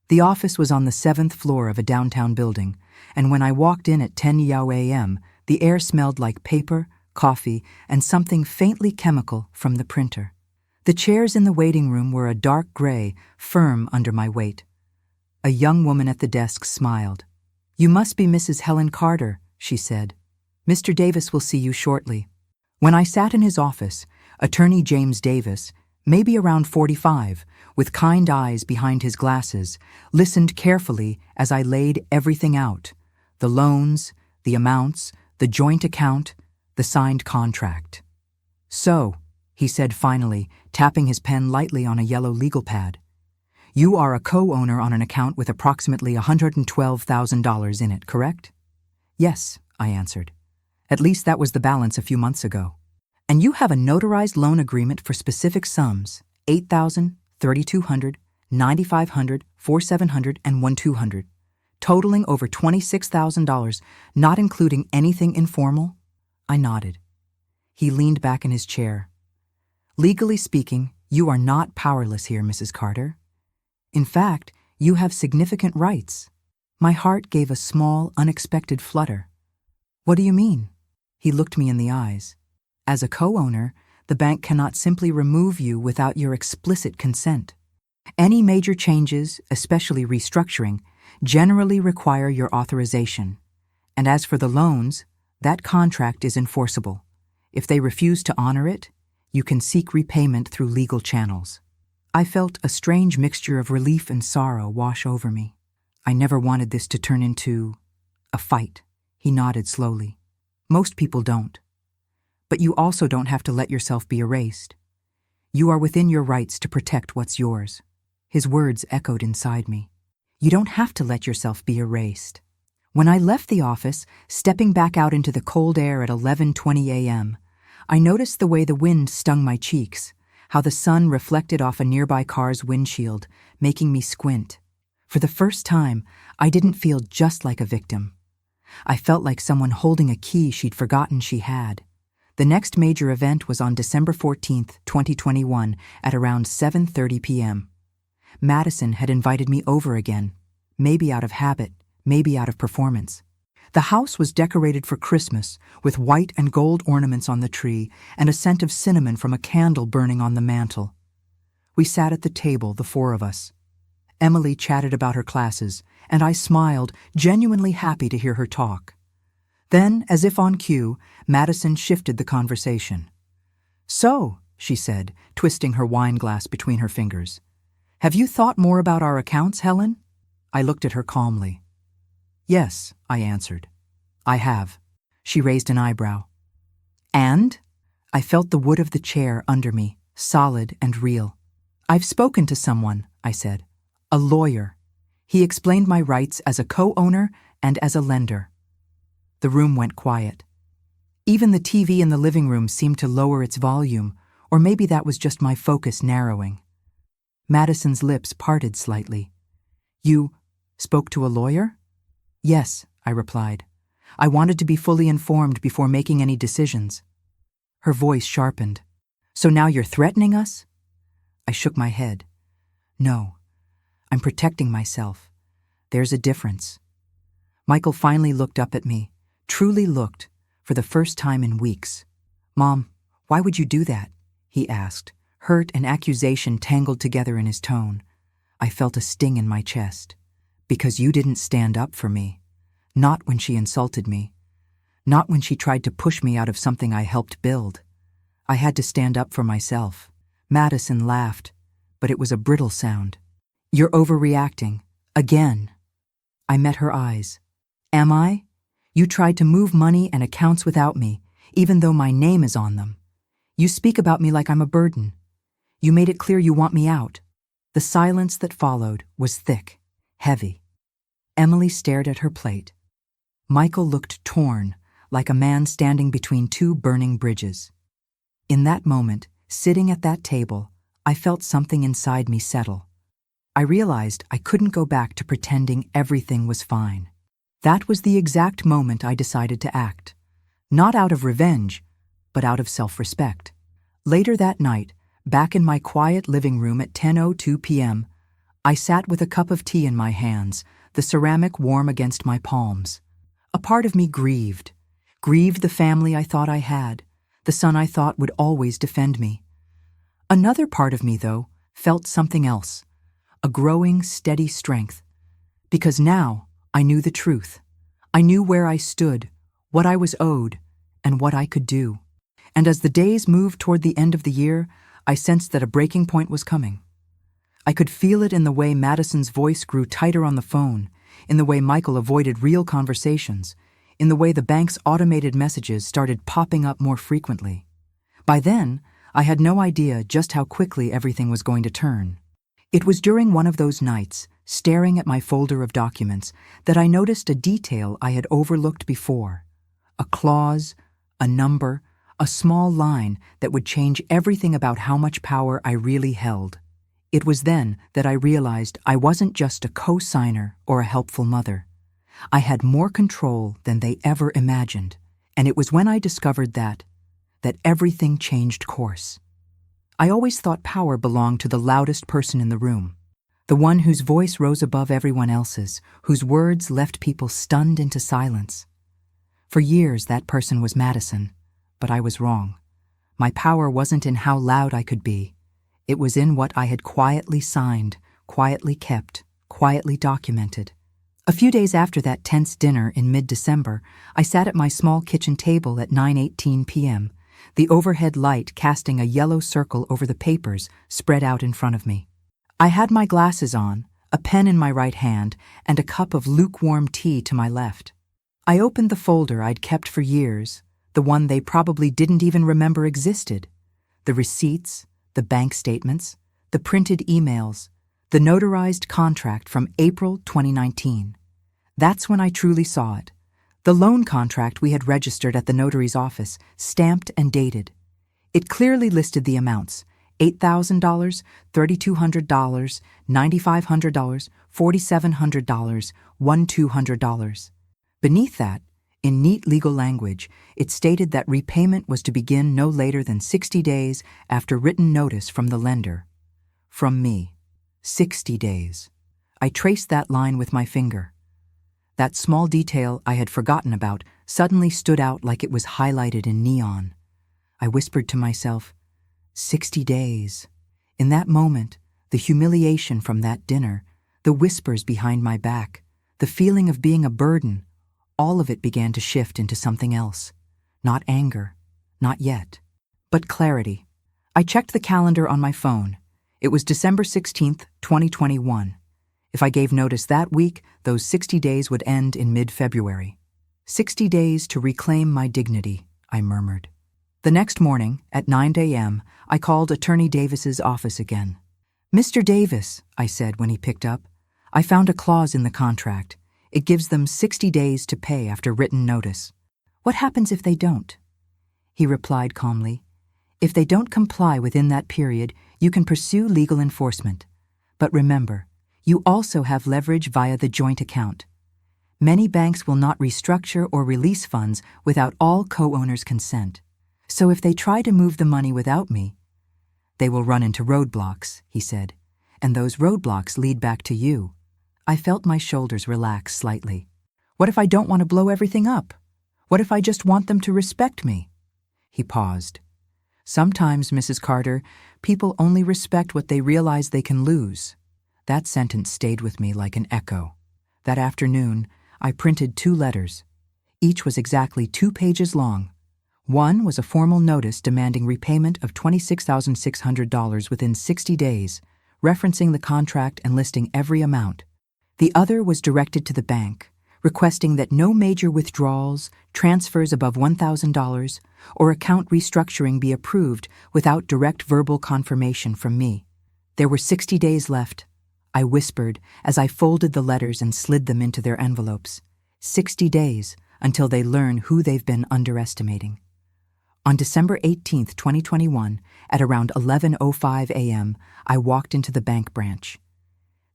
The office was on the 7th floor of a downtown building, and when I walked in at 10 a.m., the air smelled like paper, coffee, and something faintly chemical from the printer. The chairs in the waiting room were a dark gray, firm under my weight. A young woman at the desk smiled. "You must be Mrs. Helen Carter," she said. "Mr. Davis will see you shortly." When I sat in his office, Attorney James Davis, maybe around 45, with kind eyes behind his glasses, listened carefully as I laid everything out: the loans, the amounts, the joint account, the signed contract. "So," he said finally, tapping his pen lightly on a yellow legal pad, "you are a co-owner on an account with approximately $112,000 in it, correct?" "Yes," I answered. "At least that was the balance a few months ago." "And you have a notarized loan agreement for specific sums: $8,000, $3,200, $9,500, $4,700, and $1,200, totaling over $26,000, not including anything informal?" I nodded. He leaned back in his chair. "Legally speaking, you are not powerless here, Mrs. Carter. In fact, you have significant rights." My heart gave a small, unexpected flutter. "What do you mean?" He looked me in the eyes. "As a co-owner, the bank cannot simply remove you without your explicit consent. Any major changes, especially restructuring, generally require your authorization. And as for the loans, that contract is enforceable. If they refuse to honor it, you can seek repayment through legal channels." I felt a strange mixture of relief and sorrow wash over me. I never wanted this to turn into a fight. He nodded slowly. "Most people don't. But you also don't have to let yourself be erased. You are within your rights to protect what's yours." His words echoed inside me. You don't have to let yourself be erased. When I left the office, stepping back out into the cold air at 11:20 a.m., I noticed the way the wind stung my cheeks, how the sun reflected off a nearby car's windshield, making me squint. For the first time, I didn't feel just like a victim. I felt like someone holding a key she'd forgotten she had. The next major event was on December 14th, 2021, at around 7:30 p.m. Madison had invited me over again, maybe out of habit, maybe out of performance. The house was decorated for Christmas, with white and gold ornaments on the tree and a scent of cinnamon from a candle burning on the mantel. We sat at the table, the four of us. Emily chatted about her classes, and I smiled, genuinely happy to hear her talk. Then, as if on cue, Madison shifted the conversation. "So," she said, twisting her wine glass between her fingers, "have you thought more about our accounts, Helen?" I looked at her calmly. "Yes," I answered. "I have." She raised an eyebrow. "And?" I felt the wood of the chair under me, solid and real. "I've spoken to someone," I said. "A lawyer. He explained my rights as a co-owner and as a lender." The room went quiet. Even the TV in the living room seemed to lower its volume, or maybe that was just my focus narrowing. Madison's lips parted slightly. "You spoke to a lawyer?" "Yes," I replied. "I wanted to be fully informed before making any decisions." Her voice sharpened. "So now you're threatening us?" I shook my head. "No, I'm protecting myself. There's a difference." Michael finally looked up at me, truly looked, for the first time in weeks. "Mom, why would you do that?" he asked, hurt and accusation tangled together in his tone. I felt a sting in my chest. "Because you didn't stand up for me. Not when she insulted me. Not when she tried to push me out of something I helped build. I had to stand up for myself." Madison laughed, but it was a brittle sound. "You're overreacting. Again." I met her eyes. "Am I? You tried to move money and accounts without me, even though my name is on them. You speak about me like I'm a burden. You made it clear you want me out." The silence that followed was thick, heavy. Emily stared at her plate. Michael looked torn, like a man standing between two burning bridges. In that moment, sitting at that table, I felt something inside me settle. I realized I couldn't go back to pretending everything was fine. That was the exact moment I decided to act. Not out of revenge, but out of self-respect. Later that night, back in my quiet living room at 10:02 p.m., I sat with a cup of tea in my hands, the ceramic warm against my palms. A part of me grieved the family I thought I had, the son I thought would always defend me. Another part of me, though, felt something else, a growing, steady strength. Because now I knew the truth. I knew where I stood, what I was owed, and what I could do. And as the days moved toward the end of the year, I sensed that a breaking point was coming. I could feel it in the way Madison's voice grew tighter on the phone, in the way Michael avoided real conversations, in the way the bank's automated messages started popping up more frequently. By then, I had no idea just how quickly everything was going to turn. It was during one of those nights, staring at my folder of documents, that I noticed a detail I had overlooked before. A clause, a number, a small line that would change everything about how much power I really held. It was then that I realized I wasn't just a co-signer or a helpful mother. I had more control than they ever imagined, and it was when I discovered that everything changed course. I always thought power belonged to the loudest person in the room, the one whose voice rose above everyone else's, whose words left people stunned into silence. For years, that person was Madison, but I was wrong. My power wasn't in how loud I could be. It was in what I had quietly signed, quietly kept, quietly documented. A few days after that tense dinner in mid-December, I sat at my small kitchen table at 9:18 p.m., the overhead light casting a yellow circle over the papers spread out in front of me. I had my glasses on, a pen in my right hand, and a cup of lukewarm tea to my left. I opened the folder I'd kept for years, the one they probably didn't even remember existed. The receipts, the bank statements, the printed emails, the notarized contract from April 2019. That's when I truly saw it. The loan contract we had registered at the notary's office, stamped and dated. It clearly listed the amounts: $8,000, $3,200, $9,500, $4,700, $1,200. Beneath that, in neat legal language, it stated that repayment was to begin no later than 60 days after written notice from the lender. From me. 60 days. I traced that line with my finger. That small detail I had forgotten about suddenly stood out like it was highlighted in neon. I whispered to myself, 60 days. In that moment, the humiliation from that dinner, the whispers behind my back, the feeling of being a burden, all of it began to shift into something else. Not anger, not yet, but clarity. I checked the calendar on my phone. It was December 16th, 2021. If I gave notice that week, those 60 days would end in mid-February. 60 days to reclaim my dignity, I murmured. The next morning, at 9 a.m., I called Attorney Davis's office again. "Mr. Davis," I said when he picked up, "I found a clause in the contract. It gives them 60 days to pay after written notice. What happens if they don't?" He replied calmly, "If they don't comply within that period, you can pursue legal enforcement. But remember, you also have leverage via the joint account. Many banks will not restructure or release funds without all co-owners' consent. So if they try to move the money without me, they will run into roadblocks," he said, "and those roadblocks lead back to you." I felt my shoulders relax slightly. What if I don't want to blow everything up? What if I just want them to respect me? He paused. "Sometimes, Mrs. Carter, people only respect what they realize they can lose." That sentence stayed with me like an echo. That afternoon, I printed 2 letters. Each was exactly 2 pages long. One was a formal notice demanding repayment of $26,600 within 60 days, referencing the contract and listing every amount. The other was directed to the bank, requesting that no major withdrawals, transfers above $1,000, or account restructuring be approved without direct verbal confirmation from me. There were 60 days left, I whispered as I folded the letters and slid them into their envelopes. 60 days until they learn who they've been underestimating. On December 18th, 2021, at around 11:05 a.m., I walked into the bank branch.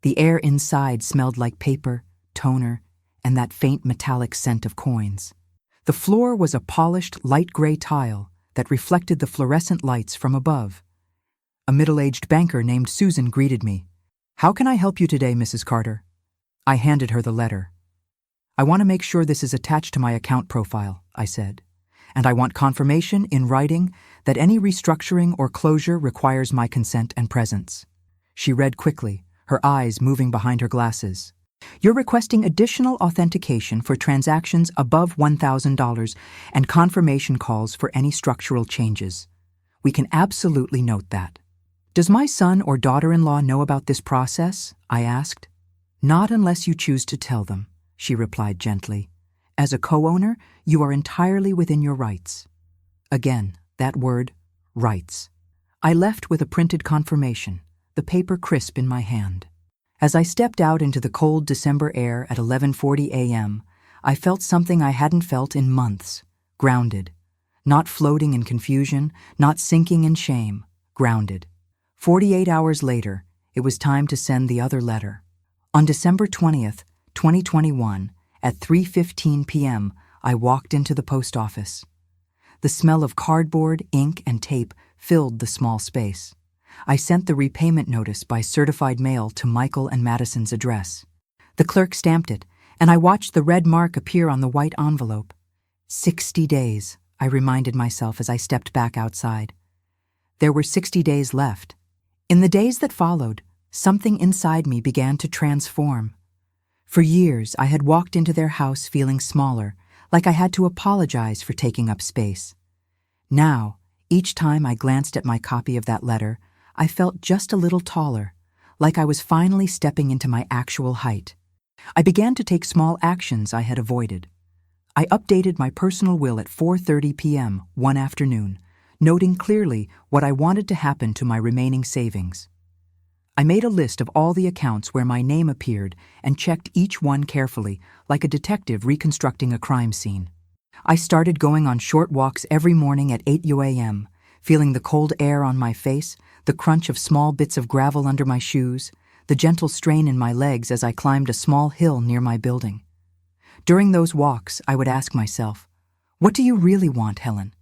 The air inside smelled like paper, toner, and that faint metallic scent of coins. The floor was a polished, light gray tile that reflected the fluorescent lights from above. A middle-aged banker named Susan greeted me. "How can I help you today, Mrs. Carter?" I handed her the letter. "I want to make sure this is attached to my account profile," I said. "And I want confirmation in writing that any restructuring or closure requires my consent and presence." She read quickly, her eyes moving behind her glasses. "You're requesting additional authentication for transactions above $1,000 and confirmation calls for any structural changes. We can absolutely note that." "Does my son or daughter-in-law know about this process?" I asked. "Not unless you choose to tell them," she replied gently. "As a co-owner, you are entirely within your rights." Again, that word, rights. I left with a printed confirmation, the paper crisp in my hand. As I stepped out into the cold December air at 11:40 a.m., I felt something I hadn't felt in months, grounded. Not floating in confusion, not sinking in shame, grounded. 48 hours later, it was time to send the other letter. On December 20th, 2021, at 3:15 p.m., I walked into the post office. The smell of cardboard, ink, and tape filled the small space. I sent the repayment notice by certified mail to Michael and Madison's address. The clerk stamped it, and I watched the red mark appear on the white envelope. 60 days, I reminded myself as I stepped back outside. There were 60 days left. In the days that followed, something inside me began to transform. For years, I had walked into their house feeling smaller, like I had to apologize for taking up space. Now, each time I glanced at my copy of that letter, I felt just a little taller, like I was finally stepping into my actual height. I began to take small actions I had avoided. I updated my personal will at 4:30 p.m. one afternoon, noting clearly what I wanted to happen to my remaining savings. I made a list of all the accounts where my name appeared and checked each one carefully, like a detective reconstructing a crime scene. I started going on short walks every morning at 8 a.m., feeling the cold air on my face, the crunch of small bits of gravel under my shoes, the gentle strain in my legs as I climbed a small hill near my building. During those walks, I would ask myself, "What do you really want, Helen?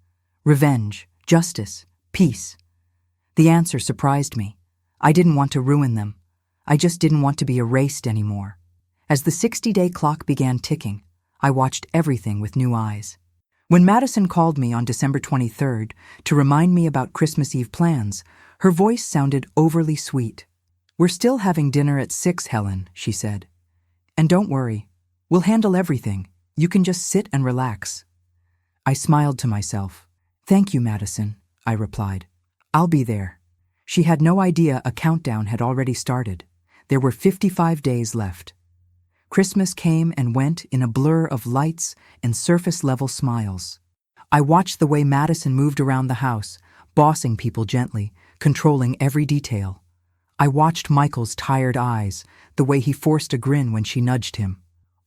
Revenge, justice, peace?" The answer surprised me. I didn't want to ruin them. I just didn't want to be erased anymore. As the 60-day clock began ticking, I watched everything with new eyes. When Madison called me on December 23rd to remind me about Christmas Eve plans, her voice sounded overly sweet. "We're still having dinner at 6, Helen," she said. "And don't worry, we'll handle everything. You can just sit and relax." I smiled to myself. "Thank you, Madison," I replied. "I'll be there." She had no idea a countdown had already started. There were 55 days left. Christmas came and went in a blur of lights and surface-level smiles. I watched the way Madison moved around the house, bossing people gently, controlling every detail. I watched Michael's tired eyes, the way he forced a grin when she nudged him.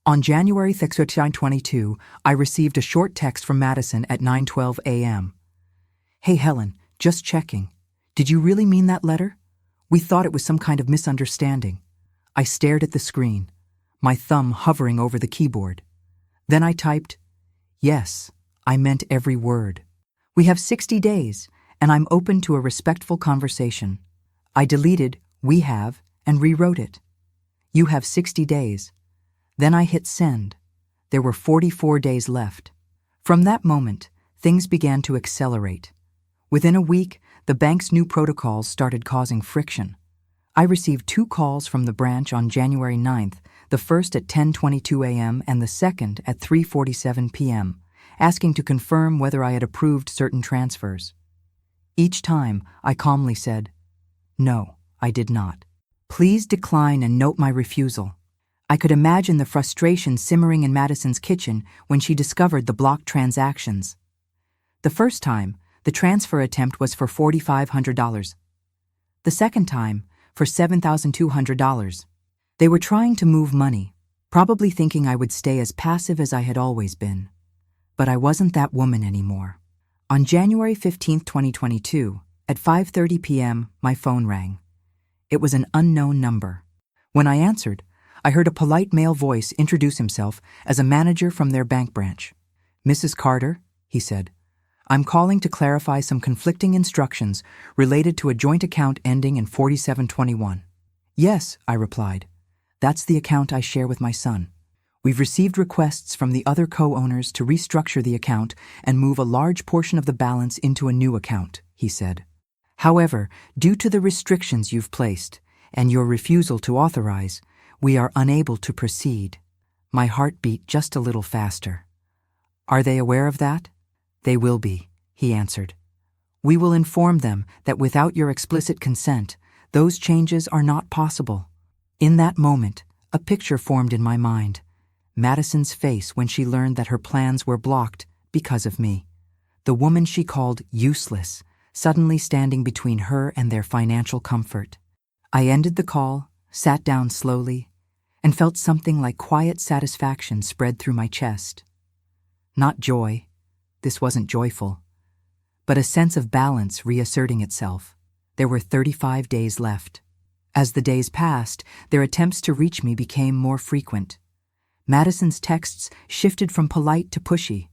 On January 2022, I received a short text from Madison at 9:12 a.m. "Hey Helen, just checking. Did you really mean that letter? We thought it was some kind of misunderstanding." I stared at the screen, my thumb hovering over the keyboard. Then I typed, "Yes, I meant every word. We have 60 days, and I'm open to a respectful conversation." I deleted "we have" and rewrote it. "You have 60 days. Then I hit send. There were 44 days left. From that moment, things began to accelerate. Within a week, the bank's new protocols started causing friction. I received 2 calls from the branch on January 9th, the first at 10:22 a.m. and the second at 3:47 p.m., asking to confirm whether I had approved certain transfers. Each time, I calmly said, "No, I did not. Please decline and note my refusal." I could imagine the frustration simmering in Madison's kitchen when she discovered the blocked transactions. The first time, the transfer attempt was for $4,500. The second time, for $7,200. They were trying to move money, probably thinking I would stay as passive as I had always been. But I wasn't that woman anymore. On January 15, 2022, at 5:30 p.m., my phone rang. It was an unknown number. When I answered, I heard a polite male voice introduce himself as a manager from their bank branch. "Mrs. Carter," he said, "I'm calling to clarify some conflicting instructions related to a joint account ending in 4721. "Yes," I replied. "That's the account I share with my son. We've received requests from the other co-owners to restructure the account and move a large portion of the balance into a new account," he said. "However, due to the restrictions you've placed and your refusal to authorize, we are unable to proceed." My heart beat just a little faster. "Are they aware of that?" "They will be," he answered. "We will inform them that without your explicit consent, those changes are not possible." In that moment, a picture formed in my mind. Madison's face when she learned that her plans were blocked because of me. The woman she called useless, suddenly standing between her and their financial comfort. I ended the call, sat down slowly, and felt something like quiet satisfaction spread through my chest. Not joy, this wasn't joyful, but a sense of balance reasserting itself. There were 35 days left. As the days passed, their attempts to reach me became more frequent. Madison's texts shifted from polite to pushy.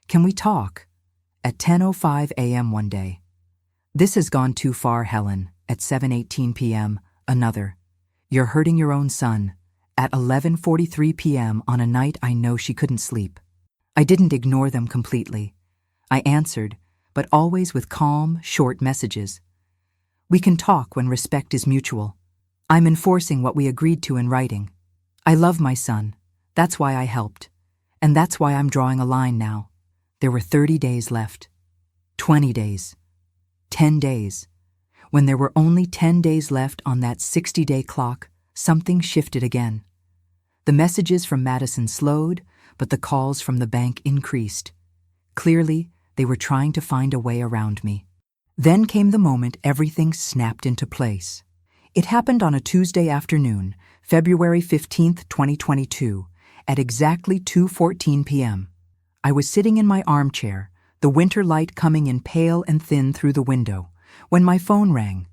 "Can we talk?" At 10:05 a.m. one day. "This has gone too far, Helen." At 7:18 p.m., another. "You're hurting your own son." At 11:43 p.m. on a night I know she couldn't sleep. I didn't ignore them completely. I answered, but always with calm, short messages. "We can talk when respect is mutual. I'm enforcing what we agreed to in writing. I love my son. That's why I helped. And that's why I'm drawing a line now." There were 30 days left. 20 days. 10 days. When there were only 10 days left on that 60-day clock, something shifted again. The messages from Madison slowed, but the calls from the bank increased. Clearly, they were trying to find a way around me. Then came the moment everything snapped into place. It happened on a Tuesday afternoon, February 15th, 2022, at exactly 2:14 p.m. I was sitting in my armchair, the winter light coming in pale and thin through the window, when my phone rang.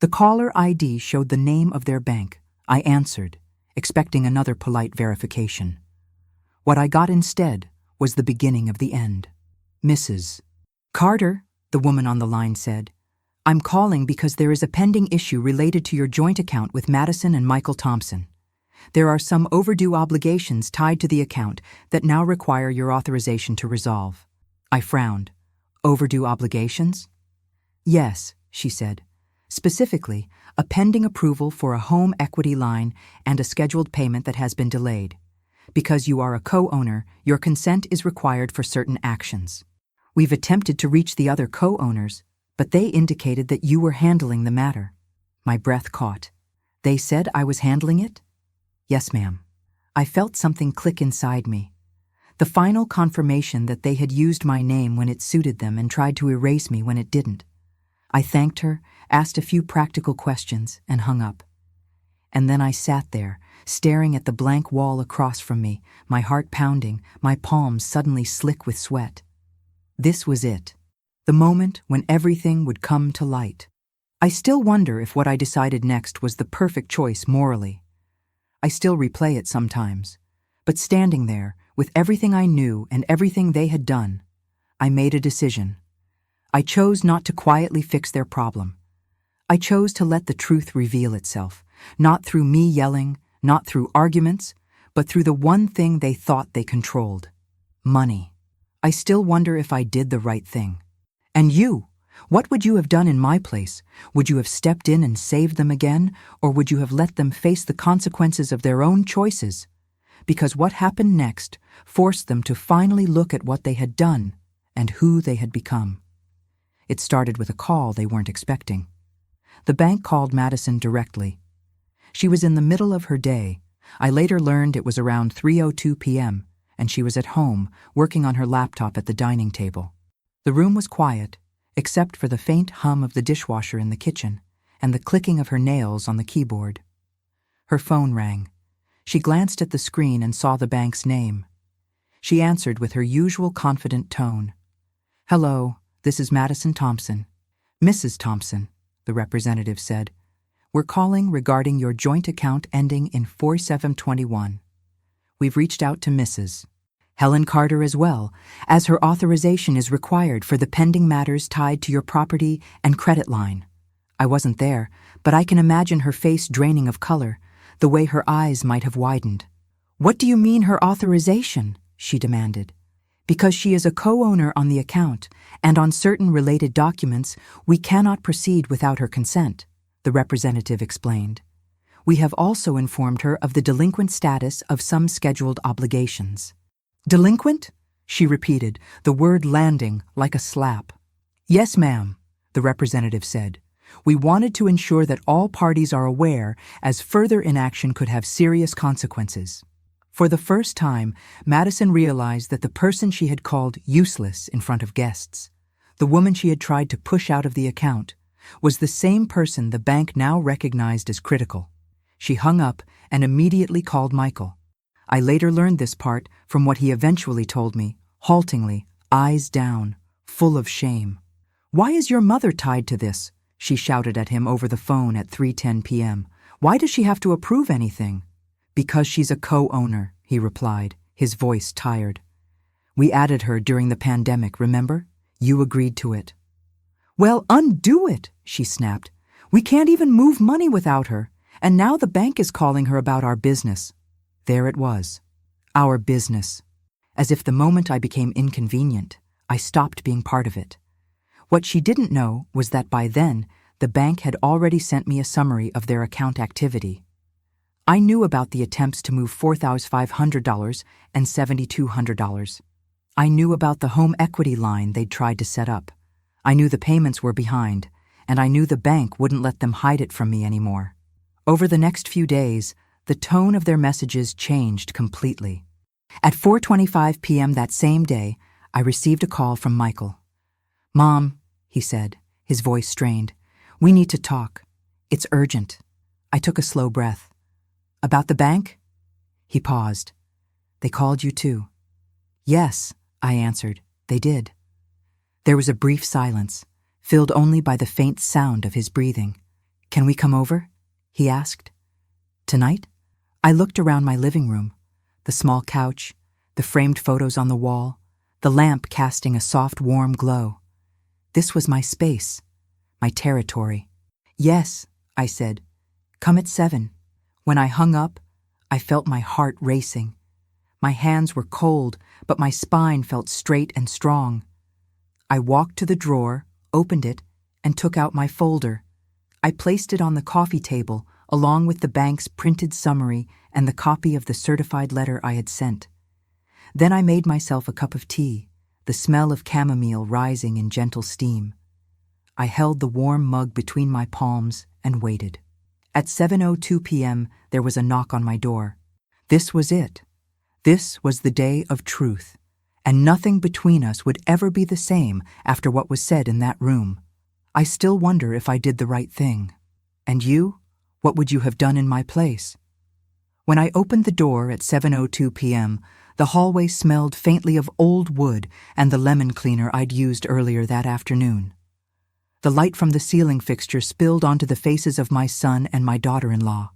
The caller ID showed the name of their bank. I answered, expecting another polite verification. What I got instead was the beginning of the end. "Mrs. Carter," the woman on the line said, "I'm calling because there is a pending issue related to your joint account with Madison and Michael Thompson. There are some overdue obligations tied to the account that now require your authorization to resolve." I frowned. "Overdue obligations?" "Yes," she said. "Specifically, a pending approval for a home equity line and a scheduled payment that has been delayed. Because you are a co-owner, your consent is required for certain actions. We've attempted to reach the other co-owners, but they indicated that you were handling the matter." My breath caught. They said I was handling it? "Yes, ma'am." I felt something click inside me. The final confirmation that they had used my name when it suited them and tried to erase me when it didn't. I thanked her, asked a few practical questions, and hung up. And then I sat there, staring at the blank wall across from me, my heart pounding, my palms suddenly slick with sweat. This was it. The moment when everything would come to light. I still wonder if what I decided next was the perfect choice morally. I still replay it sometimes. But standing there, with everything I knew and everything they had done, I made a decision. I chose not to quietly fix their problem. I chose to let the truth reveal itself, not through me yelling, not through arguments, but through the one thing they thought they controlled: money. I still wonder if I did the right thing. And you? What would you have done in my place? Would you have stepped in and saved them again, or would you have let them face the consequences of their own choices? Because what happened next forced them to finally look at what they had done and who they had become. It started with a call they weren't expecting. The bank called Madison directly. She was in the middle of her day. I later learned it was around 3:02 p.m., and she was at home, working on her laptop at the dining table. The room was quiet, except for the faint hum of the dishwasher in the kitchen and the clicking of her nails on the keyboard. Her phone rang. She glanced at the screen and saw the bank's name. She answered with her usual confident tone. "Hello, this is Madison Thompson." "Mrs. Thompson," the representative said. We're calling regarding your joint account ending in 4721. We've reached out to Mrs. Helen Carter as well, as her authorization is required for the pending matters tied to your property and credit line. I wasn't there, but I can imagine her face draining of color, the way her eyes might have widened. What do you mean her authorization? She demanded. Because she is a co-owner on the account, and on certain related documents, we cannot proceed without her consent, the representative explained. We have also informed her of the delinquent status of some scheduled obligations. Delinquent? She repeated, the word landing like a slap. Yes, ma'am, the representative said. We wanted to ensure that all parties are aware, as further inaction could have serious consequences. For the first time, Madison realized that the person she had called useless in front of guests, the woman she had tried to push out of the account, was the same person the bank now recognized as critical. She hung up and immediately called Michael. I later learned this part from what he eventually told me, haltingly, eyes down, full of shame. Why is your mother tied to this? She shouted at him over the phone at 3:10 p.m. Why does she have to approve anything? Because she's a co-owner, he replied, his voice tired. We added her during the pandemic, remember? You agreed to it. Well, undo it, she snapped. We can't even move money without her, and now the bank is calling her about our business. There it was. Our business. As if the moment I became inconvenient, I stopped being part of it. What she didn't know was that by then, the bank had already sent me a summary of their account activity. I knew about the attempts to move $4,500 and $7,200. I knew about the home equity line they'd tried to set up. I knew the payments were behind, and I knew the bank wouldn't let them hide it from me anymore. Over the next few days, the tone of their messages changed completely. At 4:25 p.m. that same day, I received a call from Michael. Mom, he said, his voice strained, we need to talk. It's urgent. I took a slow breath. About the bank? He paused. They called you too. Yes, I answered. They did. There was a brief silence, filled only by the faint sound of his breathing. Can we come over? He asked. Tonight? I looked around my living room, the small couch, the framed photos on the wall, the lamp casting a soft, warm glow. This was my space, my territory. Yes, I said. Come at 7. When I hung up, I felt my heart racing. My hands were cold, but my spine felt straight and strong. I walked to the drawer, opened it, and took out my folder. I placed it on the coffee table, along with the bank's printed summary and the copy of the certified letter I had sent. Then I made myself a cup of tea, the smell of chamomile rising in gentle steam. I held the warm mug between my palms and waited. At 7:02 p.m., there was a knock on my door. This was it. This was the day of truth, and nothing between us would ever be the same after what was said in that room. I still wonder if I did the right thing. And you? What would you have done in my place? When I opened the door at 7:02 p.m., the hallway smelled faintly of old wood and the lemon cleaner I'd used earlier that afternoon. The light from the ceiling fixture spilled onto the faces of my son and my daughter-in-law.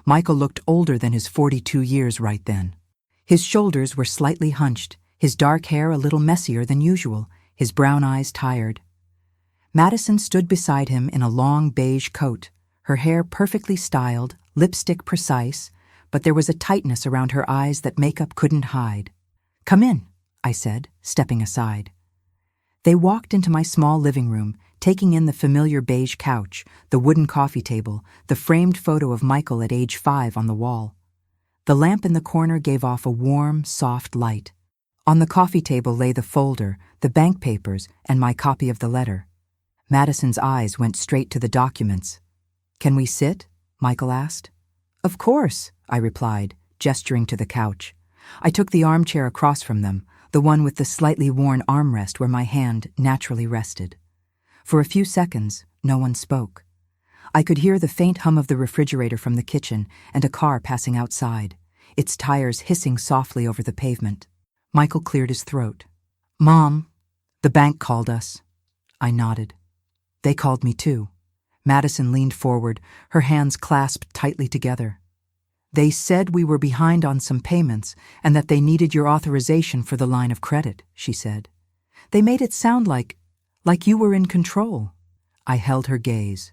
Michael looked older than his 42 years right then. His shoulders were slightly hunched, his dark hair a little messier than usual, his brown eyes tired. Madison stood beside him in a long beige coat, her hair perfectly styled, lipstick precise, but there was a tightness around her eyes that makeup couldn't hide. Come in, I said, stepping aside. They walked into my small living room, taking in the familiar beige couch, the wooden coffee table, the framed photo of Michael at age 5 on the wall. The lamp in the corner gave off a warm, soft light. On the coffee table lay the folder, the bank papers, and my copy of the letter. Madison's eyes went straight to the documents. Can we sit? Michael asked. Of course, I replied, gesturing to the couch. I took the armchair across from them, the one with the slightly worn armrest where my hand naturally rested. For a few seconds, no one spoke. I could hear the faint hum of the refrigerator from the kitchen and a car passing outside, its tires hissing softly over the pavement. Michael cleared his throat. Mom, the bank called us. I nodded. They called me too. Madison leaned forward, her hands clasped tightly together. They said we were behind on some payments and that they needed your authorization for the line of credit, she said. They made it sound like you were in control. I held her gaze.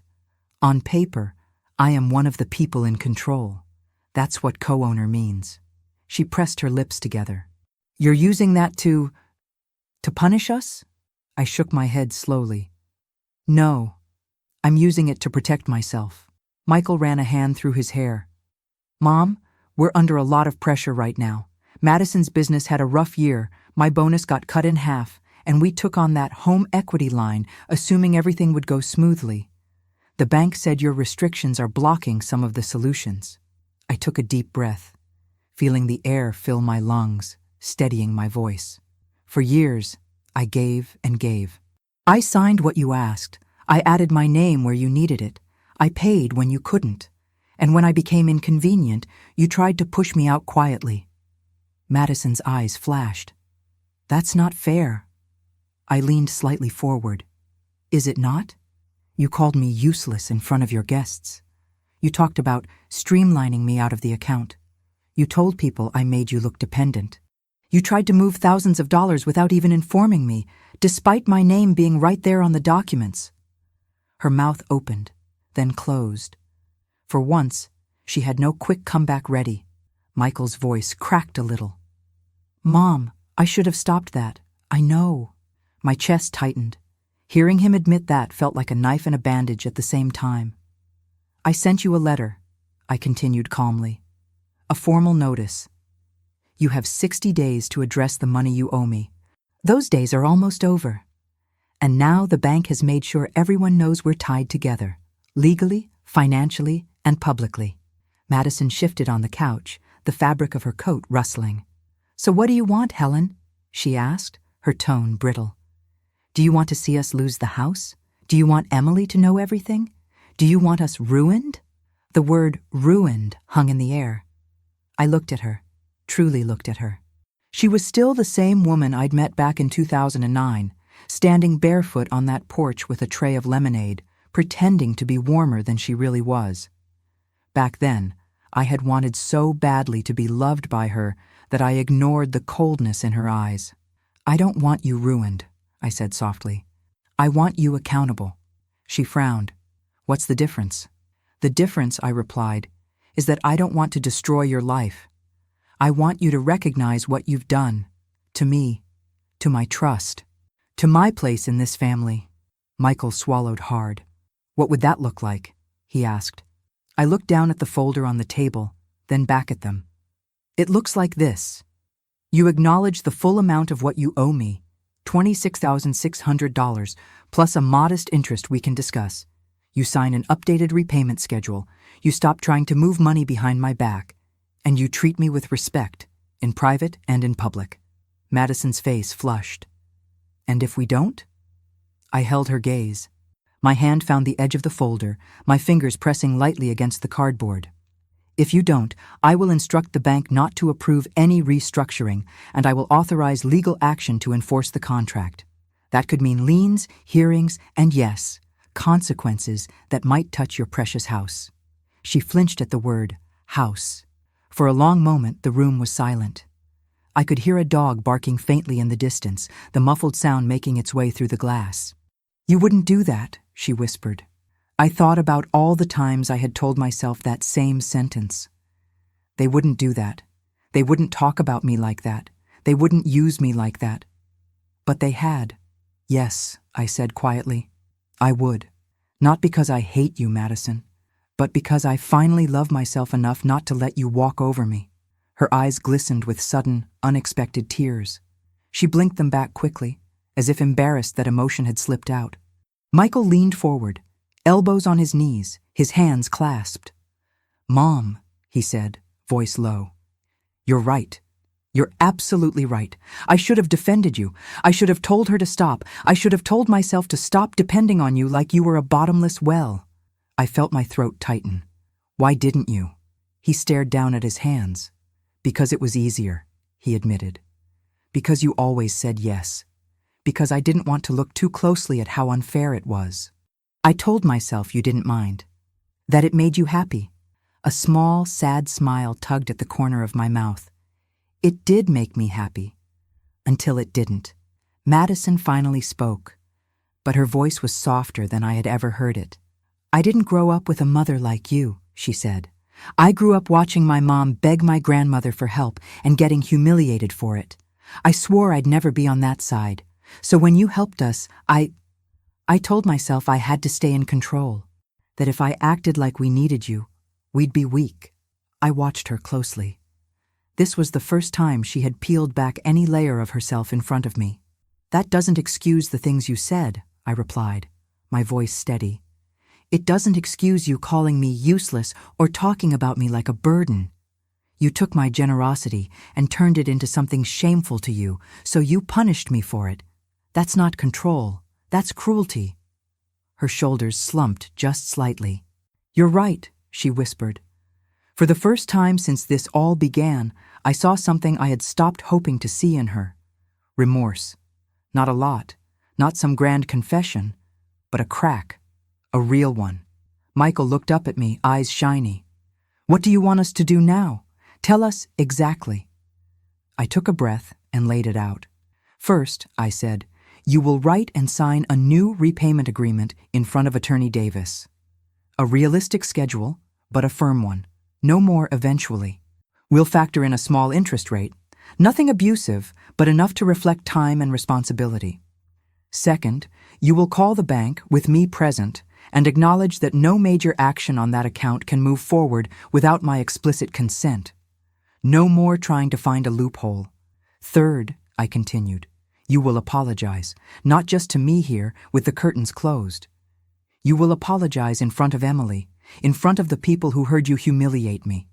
On paper, I am one of the people in control. That's what co-owner means. She pressed her lips together. You're using that to punish us? I shook my head slowly. No, I'm using it to protect myself. Michael ran a hand through his hair. Mom, we're under a lot of pressure right now. Madison's business had a rough year, my bonus got cut in half, and we took on that home equity line, assuming everything would go smoothly. The bank said your restrictions are blocking some of the solutions. I took a deep breath, feeling the air fill my lungs, steadying my voice. For years, I gave and gave. I signed what you asked. I added my name where you needed it. I paid when you couldn't. And when I became inconvenient, you tried to push me out quietly. Madison's eyes flashed. That's not fair. I leaned slightly forward. Is it not? You called me useless in front of your guests. You talked about streamlining me out of the account. You told people I made you look dependent. You tried to move thousands of dollars without even informing me, despite my name being right there on the documents. Her mouth opened, then closed. For once, she had no quick comeback ready. Michael's voice cracked a little. Mom, I should have stopped that. I know. My chest tightened. Hearing him admit that felt like a knife and a bandage at the same time. I sent you a letter, I continued calmly. A formal notice. You have 60 days to address the money you owe me. Those days are almost over. And now the bank has made sure everyone knows we're tied together, legally, financially, and publicly. Madison shifted on the couch, the fabric of her coat rustling. So what do you want, Helen? She asked, her tone brittle. Do you want to see us lose the house? Do you want Emily to know everything? Do you want us ruined? The word ruined hung in the air. I looked at her, truly looked at her. She was still the same woman I'd met back in 2009, standing barefoot on that porch with a tray of lemonade, pretending to be warmer than she really was. Back then, I had wanted so badly to be loved by her that I ignored the coldness in her eyes. I don't want you ruined, I said softly. I want you accountable. She frowned. What's the difference? The difference, I replied, is that I don't want to destroy your life. I want you to recognize what you've done. To me, to my trust, to my place in this family. Michael swallowed hard. What would that look like? He asked. I looked down at the folder on the table, then back at them. It looks like this. You acknowledge the full amount of what you owe me, $26,600, plus a modest interest we can discuss. You sign an updated repayment schedule. You stop trying to move money behind my back. And you treat me with respect, in private and in public. Madison's face flushed. And if we don't? I held her gaze. My hand found the edge of the folder, my fingers pressing lightly against the cardboard. If you don't, I will instruct the bank not to approve any restructuring, and I will authorize legal action to enforce the contract. That could mean liens, hearings, and yes, consequences that might touch your precious house. She flinched at the word, house. For a long moment, the room was silent. I could hear a dog barking faintly in the distance, the muffled sound making its way through the glass. You wouldn't do that, she whispered. I thought about all the times I had told myself that same sentence. They wouldn't do that. They wouldn't talk about me like that. They wouldn't use me like that. But they had. Yes, I said quietly. I would. Not because I hate you, Madison, but because I finally love myself enough not to let you walk over me. Her eyes glistened with sudden, unexpected tears. She blinked them back quickly, as if embarrassed that emotion had slipped out. Michael leaned forward, elbows on his knees, his hands clasped. Mom, he said, voice low. You're right. You're absolutely right. I should have defended you. I should have told her to stop. I should have told myself to stop depending on you like you were a bottomless well. I felt my throat tighten. Why didn't you? He stared down at his hands. Because it was easier, he admitted. Because you always said yes. Because I didn't want to look too closely at how unfair it was. I told myself you didn't mind, that it made you happy. A small, sad smile tugged at the corner of my mouth. It did make me happy. Until it didn't. Madison finally spoke, but her voice was softer than I had ever heard it. I didn't grow up with a mother like you, she said. I grew up watching my mom beg my grandmother for help and getting humiliated for it. I swore I'd never be on that side. So when you helped us, I told myself I had to stay in control, that if I acted like we needed you, we'd be weak. I watched her closely. This was the first time she had peeled back any layer of herself in front of me. That doesn't excuse the things you said, I replied, my voice steady. It doesn't excuse you calling me useless or talking about me like a burden. You took my generosity and turned it into something shameful to you, so you punished me for it. That's not control, that's cruelty. Her shoulders slumped just slightly. You're right, she whispered. For the first time since this all began, I saw something I had stopped hoping to see in her. Remorse. Not a lot, not some grand confession, but a crack. A real one. Michael looked up at me, eyes shiny. What do you want us to do now? Tell us exactly. I took a breath and laid it out. First, I said, you will write and sign a new repayment agreement in front of Attorney Davis. A realistic schedule, but a firm one. No more eventually. We'll factor in a small interest rate. Nothing abusive, but enough to reflect time and responsibility. Second, you will call the bank, with me present, and acknowledge that no major action on that account can move forward without my explicit consent. No more trying to find a loophole. Third, I continued, you will apologize, not just to me here with the curtains closed. You will apologize in front of Emily, in front of the people who heard you humiliate me.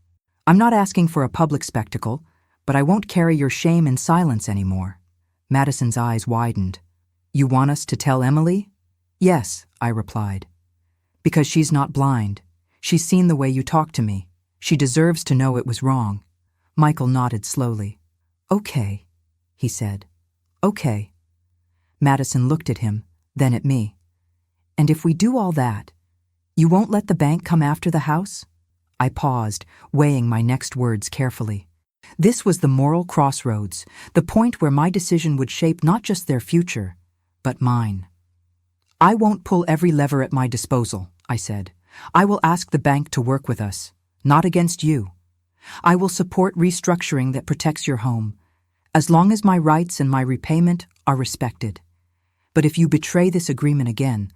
I'm not asking for a public spectacle, but I won't carry your shame in silence anymore. Madison's eyes widened. You want us to tell Emily? Yes, I replied. Because she's not blind. She's seen the way you talk to me. She deserves to know it was wrong. Michael nodded slowly. Okay, he said. Okay. Madison looked at him, then at me. And if we do all that, you won't let the bank come after the house? I paused, weighing my next words carefully. This was the moral crossroads, the point where my decision would shape not just their future, but mine. I won't pull every lever at my disposal, I said. I will ask the bank to work with us, not against you. I will support restructuring that protects your home, as long as my rights and my repayment are respected. But if you betray this agreement again,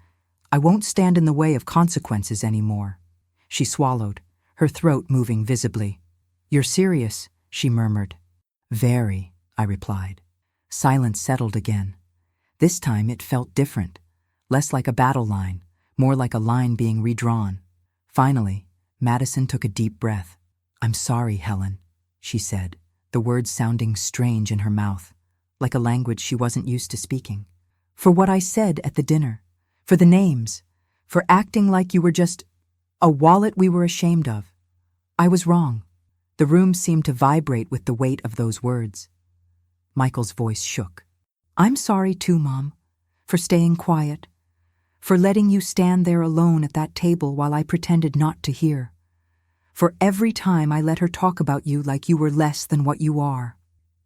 I won't stand in the way of consequences anymore. She swallowed, her throat moving visibly. You're serious, she murmured. Very, I replied. Silence settled again. This time it felt different, less like a battle line, more like a line being redrawn. Finally, Madison took a deep breath. I'm sorry, Helen, she said, the words sounding strange in her mouth, like a language she wasn't used to speaking. For what I said at the dinner, for the names, for acting like you were just a wallet we were ashamed of. I was wrong. The room seemed to vibrate with the weight of those words. Michael's voice shook. I'm sorry too, Mom, for staying quiet, for letting you stand there alone at that table while I pretended not to hear, for every time I let her talk about you like you were less than what you are.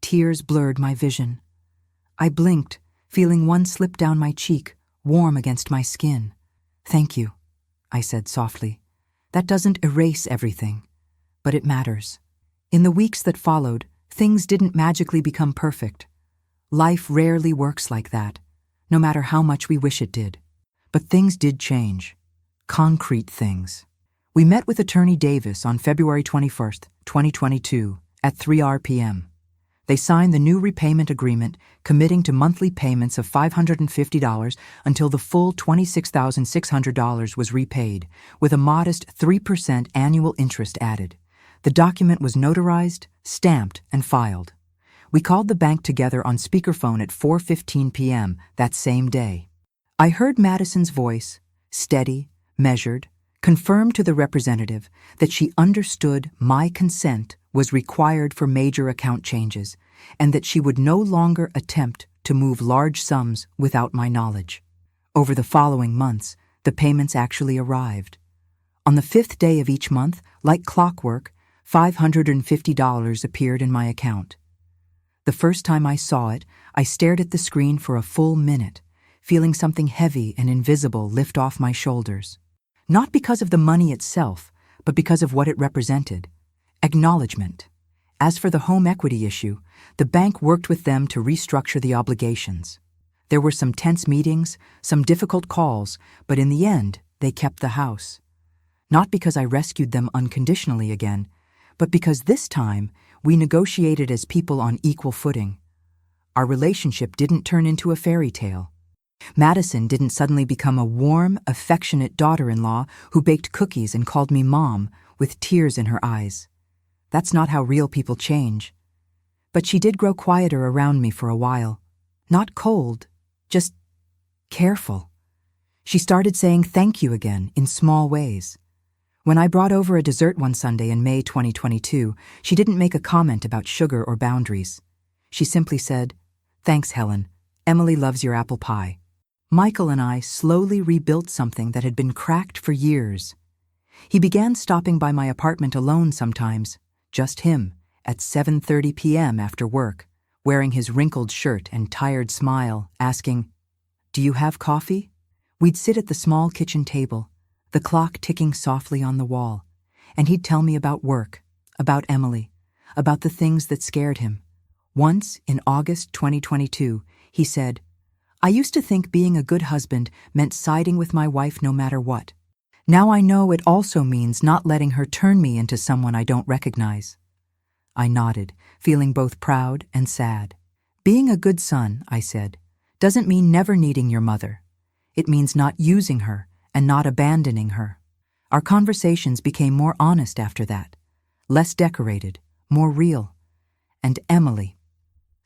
Tears blurred my vision. I blinked, feeling one slip down my cheek, warm against my skin. Thank you, I said softly. That doesn't erase everything, but it matters. In the weeks that followed, things didn't magically become perfect. Life rarely works like that, no matter how much we wish it did. But things did change. Concrete things. We met with Attorney Davis on February 21st, 2022, at 3 p.m. They signed the new repayment agreement committing to monthly payments of $550 until the full $26,600 was repaid, with a modest 3% annual interest added. The document was notarized, stamped, and filed. We called the bank together on speakerphone at 4:15 p.m. that same day. I heard Madison's voice, steady, measured, confirm to the representative that she understood my consent was required for major account changes, and that she would no longer attempt to move large sums without my knowledge. Over the following months, The payments actually arrived. On the 5th day of each month, like clockwork, $550 appeared in my account. The first time I saw it, I stared at the screen for a full minute, feeling something heavy and invisible lift off my shoulders. Not because of the money itself, but because of what it represented. Acknowledgement. As for the home equity issue, the bank worked with them to restructure the obligations. There were some tense meetings, some difficult calls, but in the end, they kept the house. Not because I rescued them unconditionally again, but because this time we negotiated as people on equal footing. Our relationship didn't turn into a fairy tale. Madison didn't suddenly become a warm, affectionate daughter-in-law who baked cookies and called me Mom with tears in her eyes. That's not how real people change. But she did grow quieter around me for a while. Not cold, just careful. She started saying thank you again in small ways. When I brought over a dessert one Sunday in May 2022, she didn't make a comment about sugar or boundaries. She simply said, "Thanks, Helen. Emily loves your apple pie." Michael and I slowly rebuilt something that had been cracked for years. He began stopping by my apartment alone sometimes, just him, at 7:30 p.m. after work, wearing his wrinkled shirt and tired smile, asking, "Do you have coffee?" We'd sit at the small kitchen table, the clock ticking softly on the wall, and he'd tell me about work, about Emily, about the things that scared him. Once, in August 2022, he said, "I used to think being a good husband meant siding with my wife no matter what. Now I know it also means not letting her turn me into someone I don't recognize." I nodded, feeling both proud and sad. "Being a good son," I said, "doesn't mean never needing your mother. It means not using her and not abandoning her." Our conversations became more honest after that, less decorated, more real. And Emily,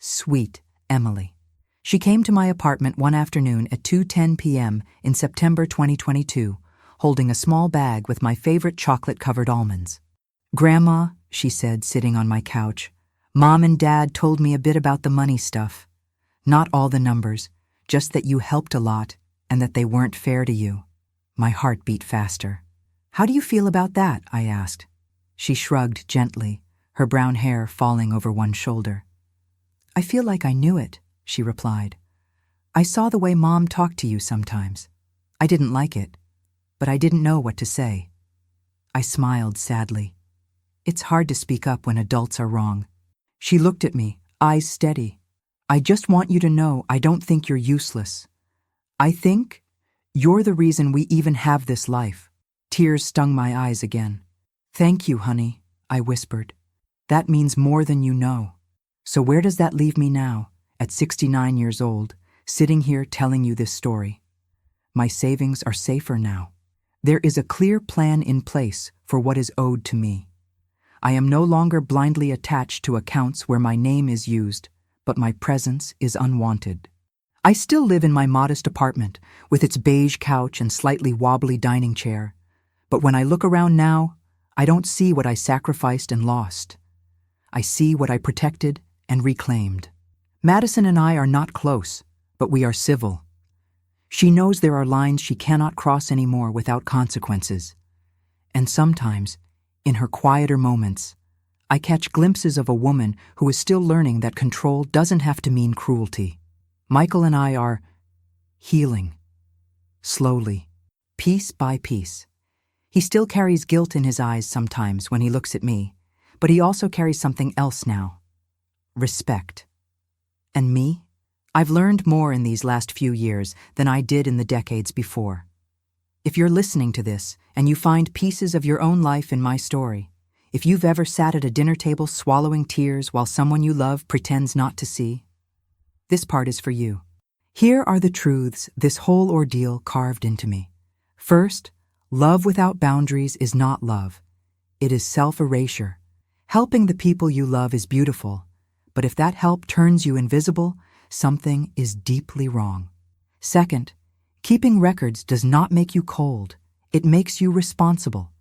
sweet Emily. She came to my apartment one afternoon at 2:10 p.m. in September 2022, holding a small bag with my favorite chocolate-covered almonds. "Grandma," she said, sitting on my couch, "Mom and Dad told me a bit about the money stuff. Not all the numbers, just that you helped a lot and that they weren't fair to you." My heart beat faster. "How do you feel about that?" I asked. She shrugged gently, her brown hair falling over one shoulder. "I feel like I knew it," she replied. "I saw the way Mom talked to you sometimes. I didn't like it, but I didn't know what to say." I smiled sadly. It's hard to speak up when adults are wrong. She looked at me, eyes steady. "I just want you to know I don't think you're useless. I think you're the reason we even have this life." Tears stung my eyes again. "Thank you, honey," I whispered. "That means more than you know." So where does that leave me now, at 69 years old, sitting here telling you this story? My savings are safer now. There is a clear plan in place for what is owed to me. I am no longer blindly attached to accounts where my name is used, but my presence is unwanted. I still live in my modest apartment, with its beige couch and slightly wobbly dining chair. But when I look around now, I don't see what I sacrificed and lost. I see what I protected and reclaimed. Madison and I are not close, but we are civil. She knows there are lines she cannot cross anymore without consequences. And sometimes, in her quieter moments, I catch glimpses of a woman who is still learning that control doesn't have to mean cruelty. Michael and I are healing, slowly, piece by piece. He still carries guilt in his eyes sometimes when he looks at me, but he also carries something else now: respect. And me? I've learned more in these last few years than I did in the decades before. If you're listening to this and you find pieces of your own life in my story, if you've ever sat at a dinner table swallowing tears while someone you love pretends not to see, this part is for you. Here are the truths this whole ordeal carved into me. First, love without boundaries is not love. It is self-erasure. Helping the people you love is beautiful, but if that help turns you invisible, something is deeply wrong. Second, keeping records does not make you cold. It makes you responsible.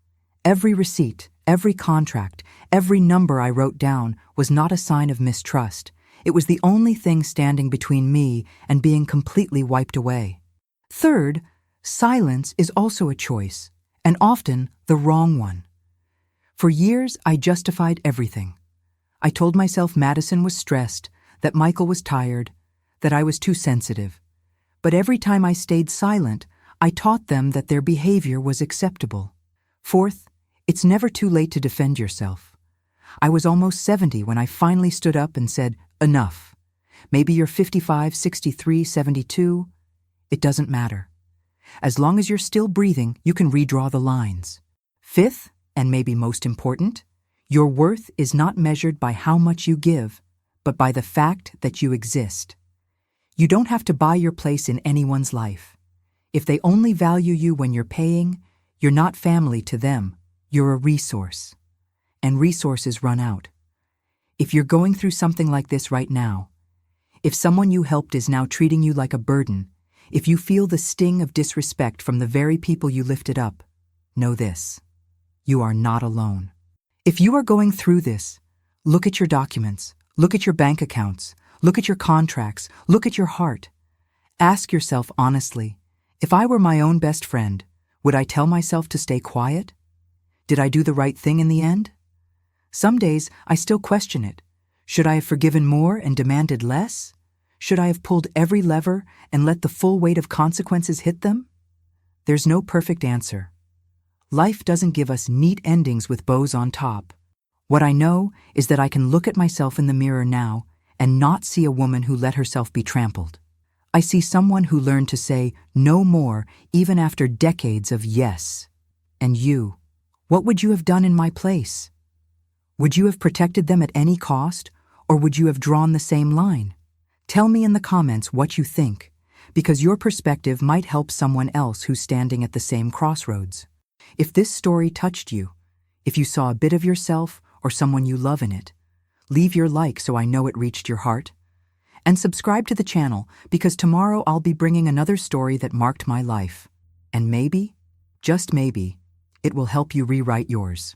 Every receipt, every contract, every number I wrote down was not a sign of mistrust. It was the only thing standing between me and being completely wiped away. Third, Silence is also a choice, and often the wrong one. For years, I justified everything. I told myself Madison was stressed, that Michael was tired, that I was too sensitive. But every time I stayed silent, I taught them that their behavior was acceptable. Fourth, it's never too late to defend yourself. I was almost 70 when I finally stood up and said, enough. Maybe you're 55, 63, 72. It doesn't matter. As long as you're still breathing, you can redraw the lines. Fifth, and maybe most important, your worth is not measured by how much you give, but by the fact that you exist. You don't have to buy your place in anyone's life. If they only value you when you're paying, you're not family to them, you're a resource. And resources run out. If you're going through something like this right now, if someone you helped is now treating you like a burden, if you feel the sting of disrespect from the very people you lifted up, know this: you are not alone. If you are going through this, look at your documents, look at your bank accounts, look at your contracts, look at your heart. Ask yourself honestly, if I were my own best friend, would I tell myself to stay quiet? Did I do the right thing in the end? Some days I still question it. Should I have forgiven more and demanded less? Should I have pulled every lever and let the full weight of consequences hit them? There's no perfect answer. Life doesn't give us neat endings with bows on top. What I know is that I can look at myself in the mirror now and not see a woman who let herself be trampled. I see someone who learned to say no more even after decades of yes. And you, what would you have done in my place? Would you have protected them at any cost, or would you have drawn the same line? Tell me in the comments what you think, because your perspective might help someone else who's standing at the same crossroads. If this story touched you, if you saw a bit of yourself or someone you love in it, leave your like so I know it reached your heart. And subscribe to the channel, because tomorrow I'll be bringing another story that marked my life. And maybe, just maybe, it will help you rewrite yours.